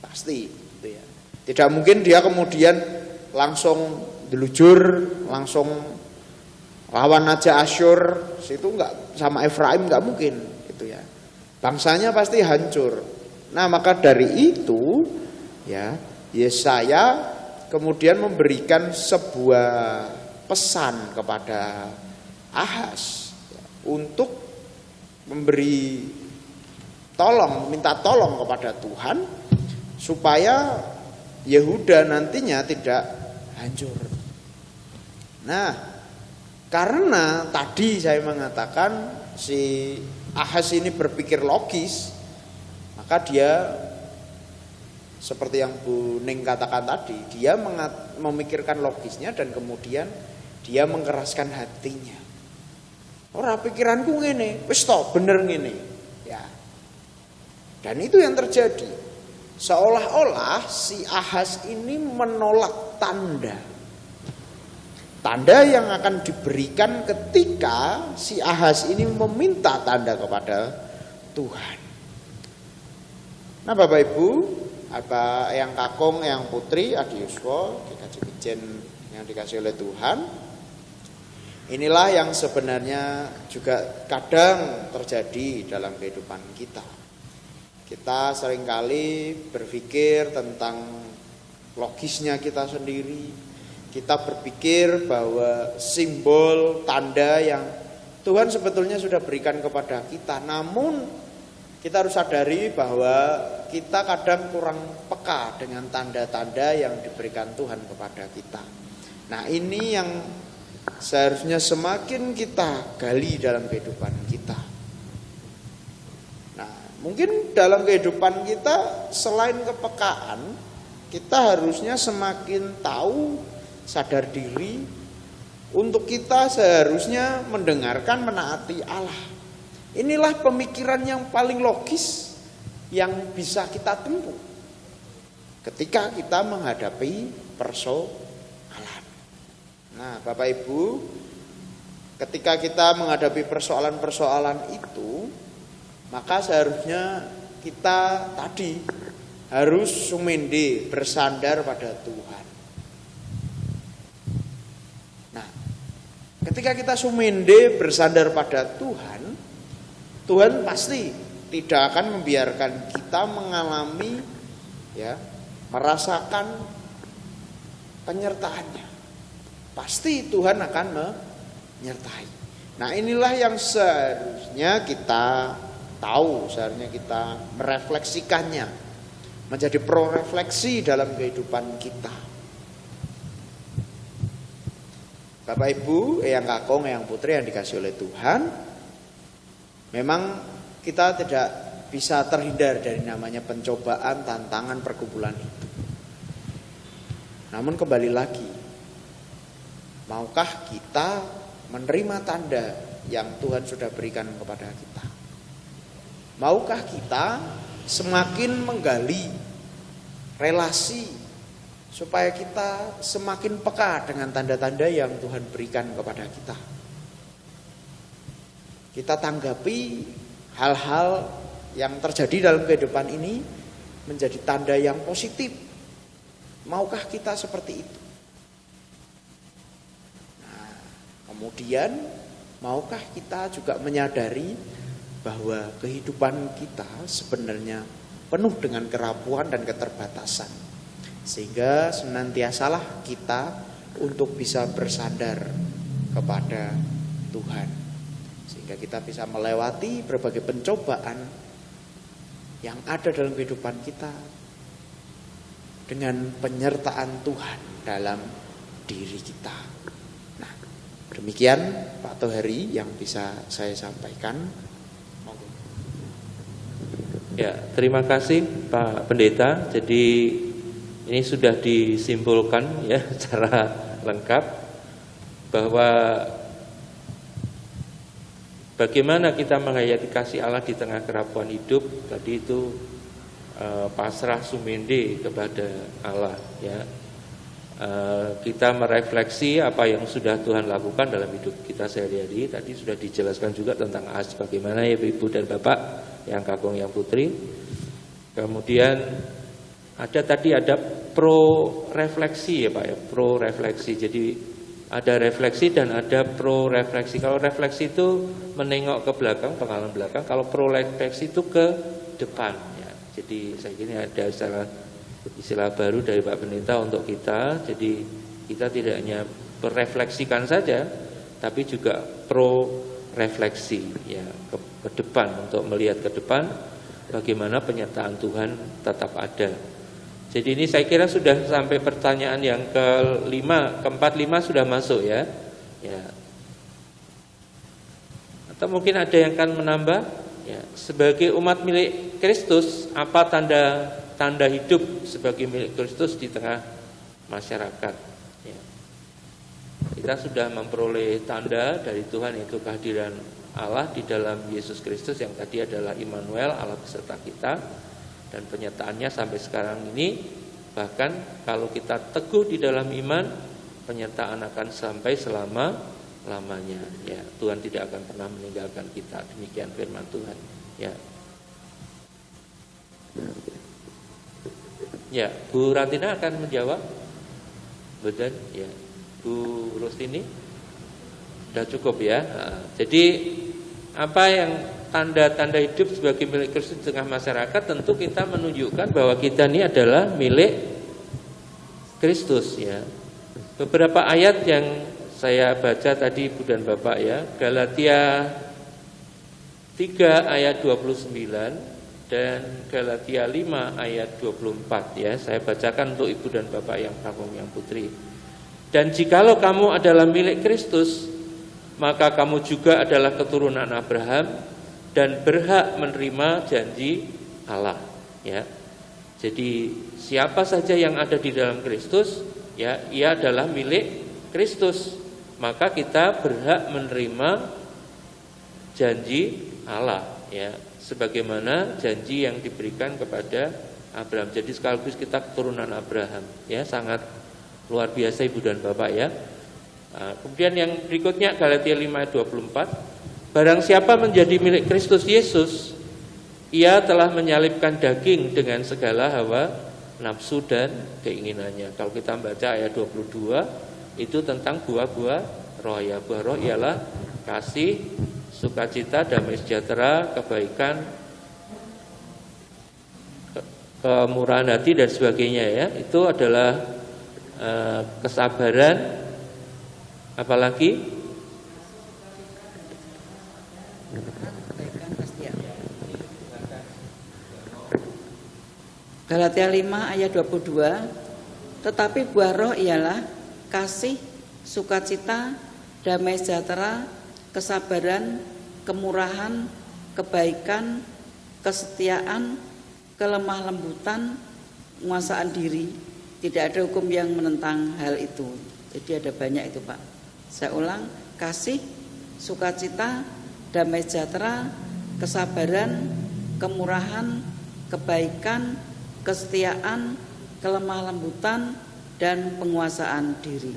Pasti gitu ya. Tidak mungkin dia kemudian langsung delujur, langsung lawan aja Asyur, itu enggak, sama Efraim enggak mungkin gitu ya. Bangsanya pasti hancur. Nah, maka dari itu ya Yesaya kemudian memberikan sebuah pesan kepada Ahaz untuk minta tolong kepada Tuhan supaya Yehuda nantinya tidak hancur. Nah, karena tadi saya mengatakan si Ahaz ini berpikir logis, maka dia seperti yang Bu Ning katakan tadi, dia memikirkan logisnya dan kemudian dia mengeraskan hatinya. Ora pikiranku ngene, wis to bener ngene. Ya. Dan itu yang terjadi. Seolah-olah si Ahaz ini menolak tanda. Tanda yang akan diberikan ketika si Ahaz ini meminta tanda kepada Tuhan. Nah, Bapak Ibu, apa yang kakung, yang putri, Adi Yuswo, dikasih ijen yang dikasih oleh Tuhan. Inilah yang sebenarnya juga kadang terjadi dalam kehidupan kita. Kita seringkali berpikir tentang logisnya kita sendiri. Kita berpikir bahwa simbol, tanda yang Tuhan sebetulnya sudah berikan kepada kita. Namun kita harus sadari bahwa kita kadang kurang peka dengan tanda-tanda yang diberikan Tuhan kepada kita. Nah, ini yang seharusnya semakin kita gali dalam kehidupan kita. Nah, mungkin dalam kehidupan kita selain kepekaan, kita harusnya semakin tahu, sadar diri untuk kita seharusnya mendengarkan, menaati Allah. Inilah pemikiran yang paling logis yang bisa kita tempuh ketika kita menghadapi persoalan. Nah, Bapak Ibu, ketika kita menghadapi persoalan-persoalan itu, maka seharusnya kita tadi harus sumende, bersandar pada Tuhan. Nah, ketika kita sumende, bersandar pada Tuhan, Tuhan pasti tidak akan membiarkan kita mengalami, merasakan penyertaannya. Pasti Tuhan akan menyertai. Nah, inilah yang seharusnya kita tahu, seharusnya kita merefleksikannya, menjadi pro-refleksi dalam kehidupan kita. Bapak Ibu, yang kakung, yang putri yang dikasih oleh Tuhan, memang kita tidak bisa terhindar dari namanya pencobaan, tantangan, pergumulan itu. Namun kembali lagi, maukah kita menerima tanda yang Tuhan sudah berikan kepada kita? Maukah kita semakin menggali relasi supaya kita semakin peka dengan tanda-tanda yang Tuhan berikan kepada kita? Kita tanggapi hal-hal yang terjadi dalam kehidupan ini menjadi tanda yang positif. Maukah kita seperti itu? Nah, kemudian maukah kita juga menyadari bahwa kehidupan kita sebenarnya penuh dengan kerapuhan dan keterbatasan, sehingga senantiasalah kita untuk bisa bersandar kepada Tuhan, sehingga kita bisa melewati berbagai pencobaan yang ada dalam kehidupan kita dengan penyertaan Tuhan dalam diri kita. Nah, demikian Pak Tohari yang bisa saya sampaikan. Ya, terima kasih Pak Pendeta. Jadi ini sudah disimpulkan ya secara lengkap bahwa bagaimana kita menghayati kasih Allah di tengah kerapuhan hidup. Tadi itu pasrah sumende kepada Allah ya. Kita merefleksi apa yang sudah Tuhan lakukan dalam hidup kita sehari-hari. Tadi sudah dijelaskan juga tentang Ahaz bagaimana ya Ibu dan Bapak, yang kakung yang putri. Kemudian ada pro refleksi ya Pak ya, pro refleksi. Jadi ada refleksi dan ada pro refleksi. Kalau refleksi itu menengok ke belakang, pengalaman belakang. Kalau pro refleksi itu ke depan ya. Jadi saya kira ada secara istilah baru dari Pak Pendeta untuk kita. Jadi kita tidak hanya berefleksikan saja, tapi juga pro refleksi ya ke depan, untuk melihat ke depan bagaimana penyertaan Tuhan tetap ada. Jadi ini saya kira sudah sampai pertanyaan yang keempat lima sudah masuk ya. Ya. Atau mungkin ada yang akan menambah? Ya, sebagai umat milik Kristus, apa tanda hidup sebagai milik Kristus di tengah masyarakat? Ya. Kita sudah memperoleh tanda dari Tuhan, yaitu kehadiran Allah di dalam Yesus Kristus yang tadi adalah Immanuel, Allah beserta kita. Dan penyertaannya sampai sekarang ini, bahkan kalau kita teguh di dalam iman, penyertaan akan sampai selama-lamanya. Ya, Tuhan tidak akan pernah meninggalkan kita. Demikian firman Tuhan. Ya. Ya, Bu Ratina akan menjawab. Betul, ya. Bu Rustini, sudah cukup ya. Nah, jadi apa yang tanda-tanda hidup sebagai milik Kristus di tengah masyarakat, tentu kita menunjukkan bahwa kita ini adalah milik Kristus ya. Beberapa ayat yang saya baca tadi Ibu dan Bapak ya, Galatia 3 ayat 29 dan Galatia 5 ayat 24 ya. Saya bacakan untuk Ibu dan Bapak yang kakung yang putri. Dan jikalau kamu adalah milik Kristus, maka kamu juga adalah keturunan Abraham dan berhak menerima janji Allah ya. Jadi siapa saja yang ada di dalam Kristus ya, ia adalah milik Kristus, maka kita berhak menerima janji Allah ya, sebagaimana janji yang diberikan kepada Abraham. Jadi sekaligus kita keturunan Abraham ya, sangat luar biasa Ibu dan Bapak ya. Nah, kemudian yang berikutnya Galatia 5 ayat 24, barang siapa menjadi milik Kristus Yesus, ia telah menyalibkan daging dengan segala hawa nafsu dan keinginannya. Kalau kita baca ayat 22, itu tentang buah-buah roh ya. Buah roh ialah kasih, sukacita, damai sejahtera, kebaikan, kemurahan hati dan sebagainya ya. Itu adalah kesabaran, apalagi Galatia 5 ayat 22, tetapi buah roh ialah kasih, sukacita, damai sejahtera, kesabaran, kemurahan, kebaikan, kesetiaan, kelemah lembutan, penguasaan diri. Tidak ada hukum yang menentang hal itu. Jadi ada banyak itu Pak. Saya ulang, kasih, sukacita, damai sejahtera, kesabaran, kemurahan, kebaikan, kesetiaan, kelemah lembutan, dan penguasaan diri.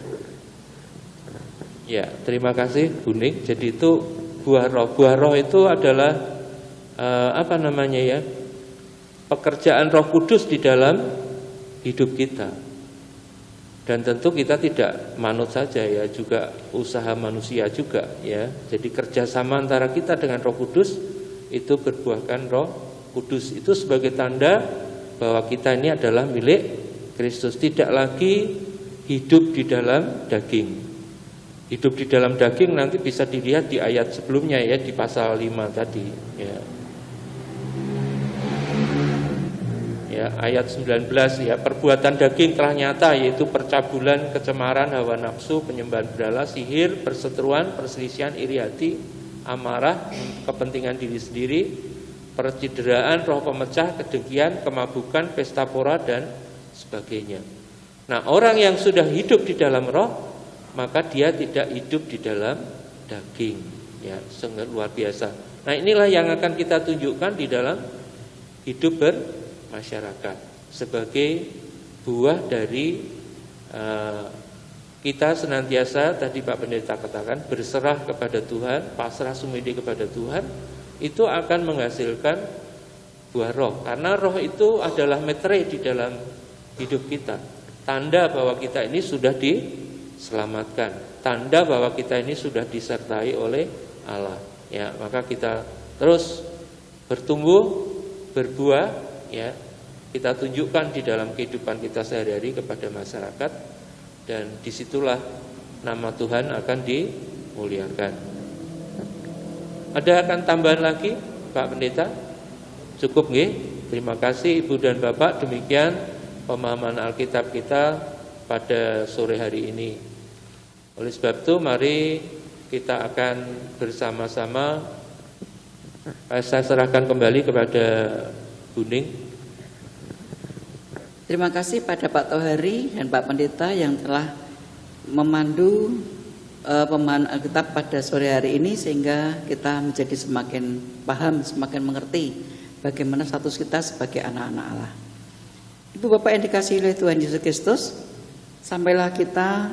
Ya, terima kasih Bu Ning. Jadi itu buah roh. Buah roh itu adalah apa namanya ya? Pekerjaan Roh Kudus di dalam hidup kita. Dan tentu kita tidak manut saja ya, juga usaha manusia juga ya. Jadi kerjasama antara kita dengan Roh Kudus itu berbuahkan Roh Kudus. Itu sebagai tanda bahwa kita ini adalah milik Kristus, tidak lagi hidup di dalam daging. Hidup di dalam daging nanti bisa dilihat di ayat sebelumnya ya, di pasal 5 tadi ya. Ya, ayat 19 ya, perbuatan daging telah nyata, yaitu percabulan, kecemaran, hawa nafsu, penyembahan berhala, sihir, perseteruan, perselisihan, iri hati, amarah, kepentingan diri sendiri, percideraan, roh pemecah, kedengkian, kemabukan, pesta pora dan sebagainya. Nah, orang yang sudah hidup di dalam roh, maka dia tidak hidup di dalam daging. Ya, sangat luar biasa. Nah, inilah yang akan kita tunjukkan di dalam hidup bermasyarakat sebagai buah dari kita senantiasa, tadi Pak Pendeta katakan, berserah kepada Tuhan, pasrah sumedi kepada Tuhan, itu akan menghasilkan buah roh. Karena roh itu adalah metre di dalam hidup kita, tanda bahwa kita ini sudah diselamatkan, tanda bahwa kita ini sudah disertai oleh Allah. Ya, maka kita terus bertumbuh, berbuah, ya, kita tunjukkan di dalam kehidupan kita sehari-hari kepada masyarakat, dan disitulah nama Tuhan akan dimuliakan. Ada akan tambahan lagi Pak Pendeta? Cukup nggih? Terima kasih Ibu dan Bapak, demikian pemahaman Alkitab kita pada sore hari ini. Oleh sebab itu mari kita akan bersama-sama, saya serahkan kembali kepada Bu Ning. Terima kasih pada Pak Tohari dan Pak Pendeta yang telah memandu pemahaman Alkitab pada sore hari ini, sehingga kita menjadi semakin paham, semakin mengerti bagaimana status kita sebagai anak-anak Allah. Ibu Bapak yang dikasihi oleh Tuhan Yesus Kristus, sampailah kita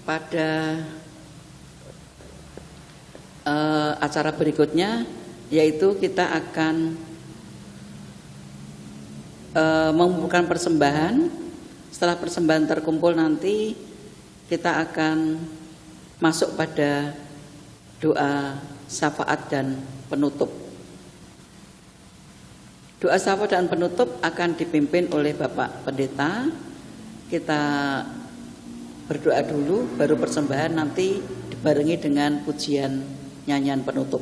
pada acara berikutnya, yaitu kita akan mengumpulkan persembahan. Setelah persembahan terkumpul nanti kita akan masuk pada doa syafaat dan penutup. Doa syafaat dan penutup akan dipimpin oleh Bapak Pendeta. Kita berdoa dulu, baru persembahan nanti dibarengi dengan pujian nyanyian penutup.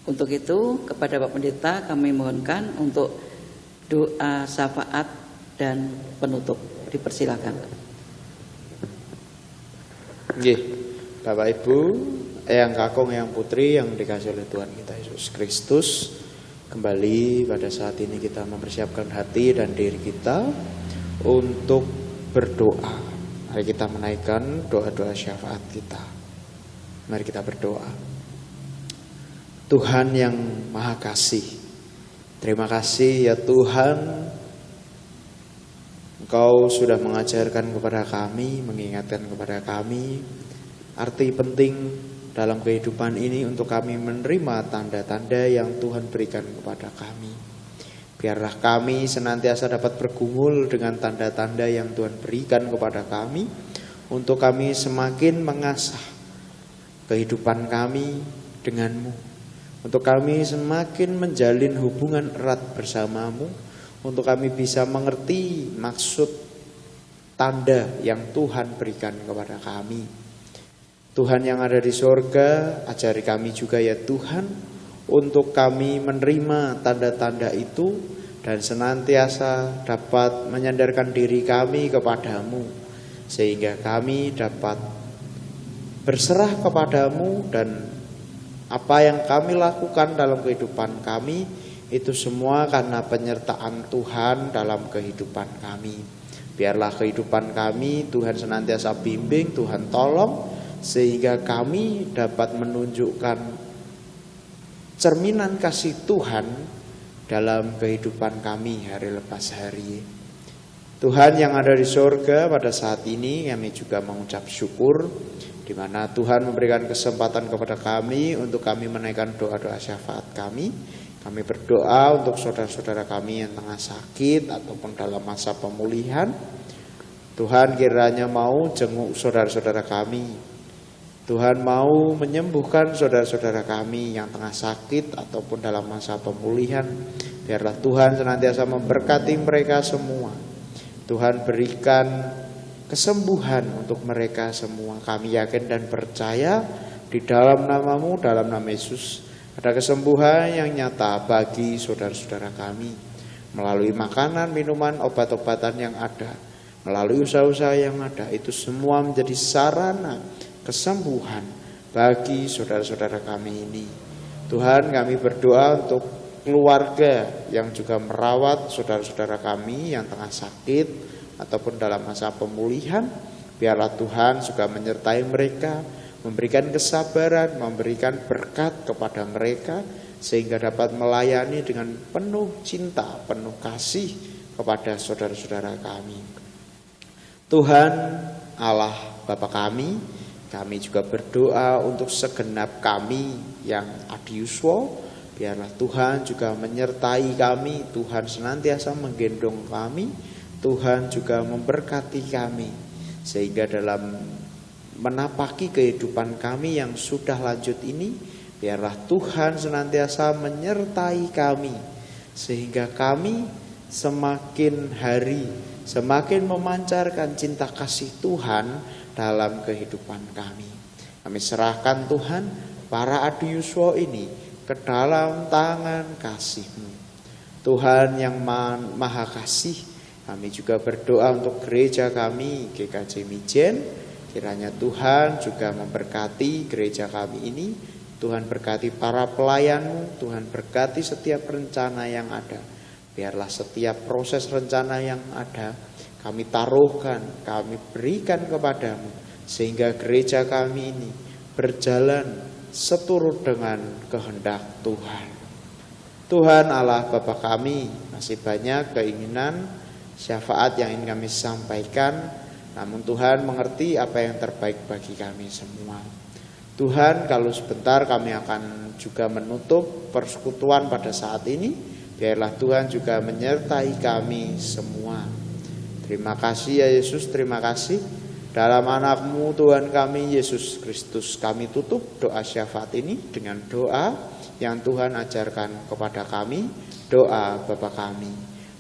Untuk itu kepada Bapak Pendeta kami mohonkan untuk doa syafaat dan penutup. Dipersilakan. Nggih, Bapak Ibu, Eyang Kakung, Eyang Putri yang dikasihi oleh Tuhan kita Yesus Kristus, kembali pada saat ini kita mempersiapkan hati dan diri kita untuk berdoa. Mari kita menaikkan doa-doa syafaat kita. Mari kita berdoa. Tuhan yang Maha Kasih, terima kasih ya Tuhan, Engkau sudah mengajarkan kepada kami, mengingatkan kepada kami arti penting dalam kehidupan ini untuk kami menerima tanda-tanda yang Tuhan berikan kepada kami. Biarlah kami senantiasa dapat bergumul dengan tanda-tanda yang Tuhan berikan kepada kami, untuk kami semakin mengasah kehidupan kami denganmu, untuk kami semakin menjalin hubungan erat bersamamu, untuk kami bisa mengerti maksud tanda yang Tuhan berikan kepada kami. Tuhan yang ada di sorga, ajari kami juga ya Tuhan, untuk kami menerima tanda-tanda itu dan senantiasa dapat menyandarkan diri kami kepadamu, sehingga kami dapat berserah kepadamu, dan apa yang kami lakukan dalam kehidupan kami itu semua karena penyertaan Tuhan dalam kehidupan kami. Biarlah kehidupan kami Tuhan senantiasa bimbing, Tuhan tolong, sehingga kami dapat menunjukkan cerminan kasih Tuhan dalam kehidupan kami hari lepas hari. Tuhan yang ada di sorga, pada saat ini kami juga mengucap syukur, di mana Tuhan memberikan kesempatan kepada kami untuk kami menaikkan doa-doa syafaat kami. Kami berdoa untuk saudara-saudara kami yang tengah sakit ataupun dalam masa pemulihan. Tuhan kiranya mau jenguk saudara-saudara kami. Tuhan mau menyembuhkan saudara-saudara kami yang tengah sakit ataupun dalam masa pemulihan. Biarlah Tuhan senantiasa memberkati mereka semua. Tuhan berikan kesembuhan untuk mereka semua. Kami yakin dan percaya di dalam namamu, dalam nama Yesus, ada kesembuhan yang nyata bagi saudara-saudara kami. Melalui makanan, minuman, obat-obatan yang ada, melalui usaha-usaha yang ada, itu semua menjadi sarana kesembuhan bagi saudara-saudara kami ini. Tuhan, kami berdoa untuk keluarga yang juga merawat saudara-saudara kami yang tengah sakit ataupun dalam masa pemulihan. Biarlah Tuhan juga menyertai mereka, memberikan kesabaran, memberikan berkat kepada mereka, sehingga dapat melayani dengan penuh cinta, penuh kasih kepada saudara-saudara kami. Tuhan Allah Bapa kami juga berdoa untuk segenap kami yang adiuswa. Biarlah Tuhan juga menyertai kami, Tuhan senantiasa menggendong kami, Tuhan juga memberkati kami, sehingga dalam menapaki kehidupan kami yang sudah lanjut ini, biarlah Tuhan senantiasa menyertai kami, sehingga kami semakin hari semakin memancarkan cinta kasih Tuhan dalam kehidupan kami. Kami serahkan Tuhan para adiuswa ini ke dalam tangan kasih-Mu. Tuhan yang maha kasih, kami juga berdoa untuk gereja kami GKJ Mijen. Kiranya Tuhan juga memberkati gereja kami ini. Tuhan berkati para pelayan-Mu, Tuhan berkati setiap rencana yang ada. Biarlah setiap proses rencana yang ada kami taruhkan, kami berikan kepadamu, sehingga gereja kami ini berjalan seturut dengan kehendak Tuhan. Tuhan Allah Bapa kami, masih banyak keinginan, syafaat yang ingin kami sampaikan, namun Tuhan mengerti apa yang terbaik bagi kami semua. Tuhan, kalau sebentar kami akan juga menutup persekutuan pada saat ini, biarlah Tuhan juga menyertai kami semua. Terima kasih ya Yesus, terima kasih. Dalam anak-Mu Tuhan kami Yesus Kristus, kami tutup doa syafaat ini dengan doa yang Tuhan ajarkan kepada kami. Doa Bapa kami.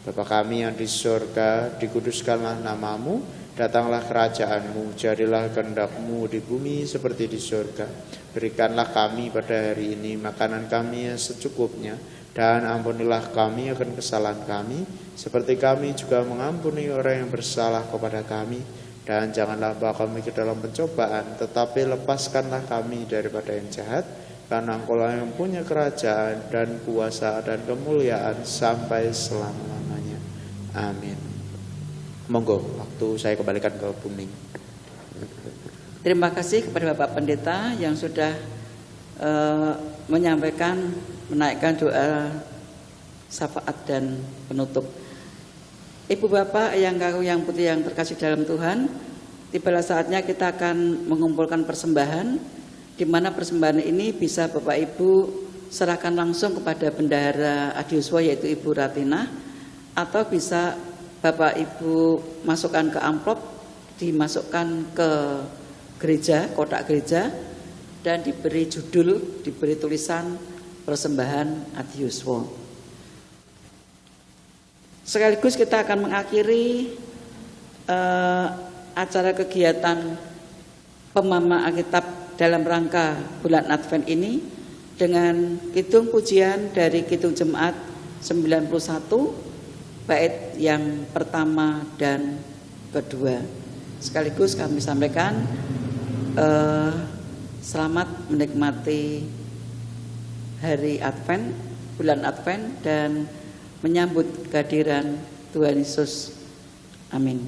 Bapa kami yang di surga, dikuduskanlah nama-Mu, datanglah kerajaan-Mu, jadilah kehendak-Mu di bumi seperti di surga. Berikanlah kami pada hari ini makanan kami yang secukupnya, dan ampunilah kami akan kesalahan kami, seperti kami juga mengampuni orang yang bersalah kepada kami. Dan janganlah bawa kami ke dalam pencobaan, tetapi lepaskanlah kami daripada yang jahat, karena Engkau-lah yang punya kerajaan dan kuasa dan kemuliaan sampai selama-lamanya. Amin. Monggo, waktu saya kembalikan ke Bu Ning. Terima kasih kepada Bapak Pendeta yang sudah menaikkan doa syafaat dan penutup. Ibu Bapak yang putih yang terkasih dalam Tuhan, tibalah saatnya kita akan mengumpulkan persembahan, di mana persembahan ini bisa Bapak Ibu serahkan langsung kepada bendahara adiuswa yaitu Ibu Ratina, atau bisa Bapak Ibu masukkan ke amplop, dimasukkan ke gereja, kotak gereja, dan diberi judul, diberi tulisan persembahan adiuswa. Sekaligus kita akan mengakhiri acara kegiatan pemahaman Alkitab dalam rangka bulan Advent ini dengan kidung pujian dari Kidung Jemaat 91 bait yang pertama dan kedua. Sekaligus kami sampaikan selamat menikmati hari Advent, bulan Advent, dan menyambut kehadiran Tuhan Yesus. Amin.